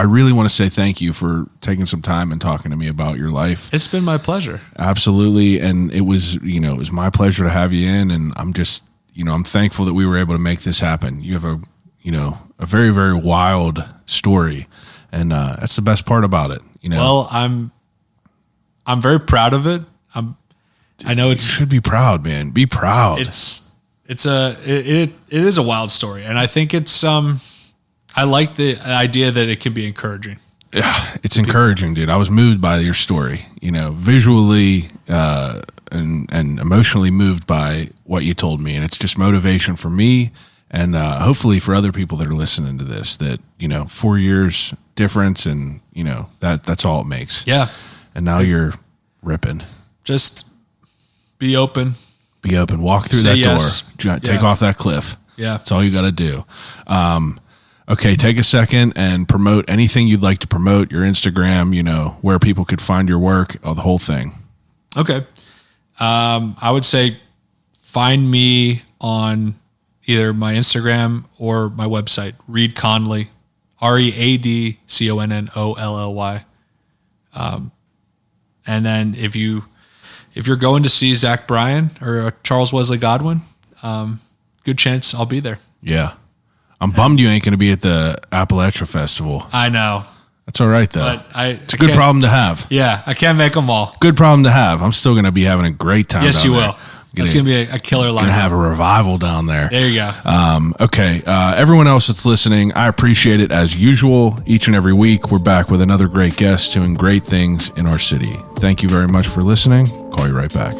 really want to say thank you for taking some time and talking to me about your life. It's been my pleasure. Absolutely. And it was my pleasure to have you in, and I'm just, I'm thankful that we were able to make this happen. You have a very, very wild story, and that's the best part about it. Well, I'm very proud of it. I know you should be proud, man. Be proud. It is a wild story, and I think it's I like the idea that it can be encouraging. Yeah, it's encouraging, dude. I was moved by your story, visually and emotionally moved by what you told me. And it's just motivation for me and hopefully for other people that are listening to this that, 4 years difference and, that's all it makes. Yeah. And now you're ripping. Just be open. Be open. Walk through Say that yes. door. Take Yeah. off that cliff. Yeah. That's all you got to do. Okay, take a second and promote anything you'd like to promote, your Instagram, where people could find your work, the whole thing. Okay. I would say find me on either my Instagram or my website, Read Connolly, ReadConnolly. And then if you're going to see Zach Bryan or Charles Wesley Godwin, good chance I'll be there. Yeah. I'm bummed you ain't going to be at the Appalachia Festival. I know. That's all right, though. But it's a good problem to have. Yeah, I can't make them all. Good problem to have. I'm still going to be having a great time Yes, down you there. will. It's going to be a killer lineup. Going to have a revival down there. There you go. Okay. Everyone else that's listening, I appreciate it as usual. Each and every week, we're back with another great guest doing great things in our city. Thank you very much for listening. Call you right back.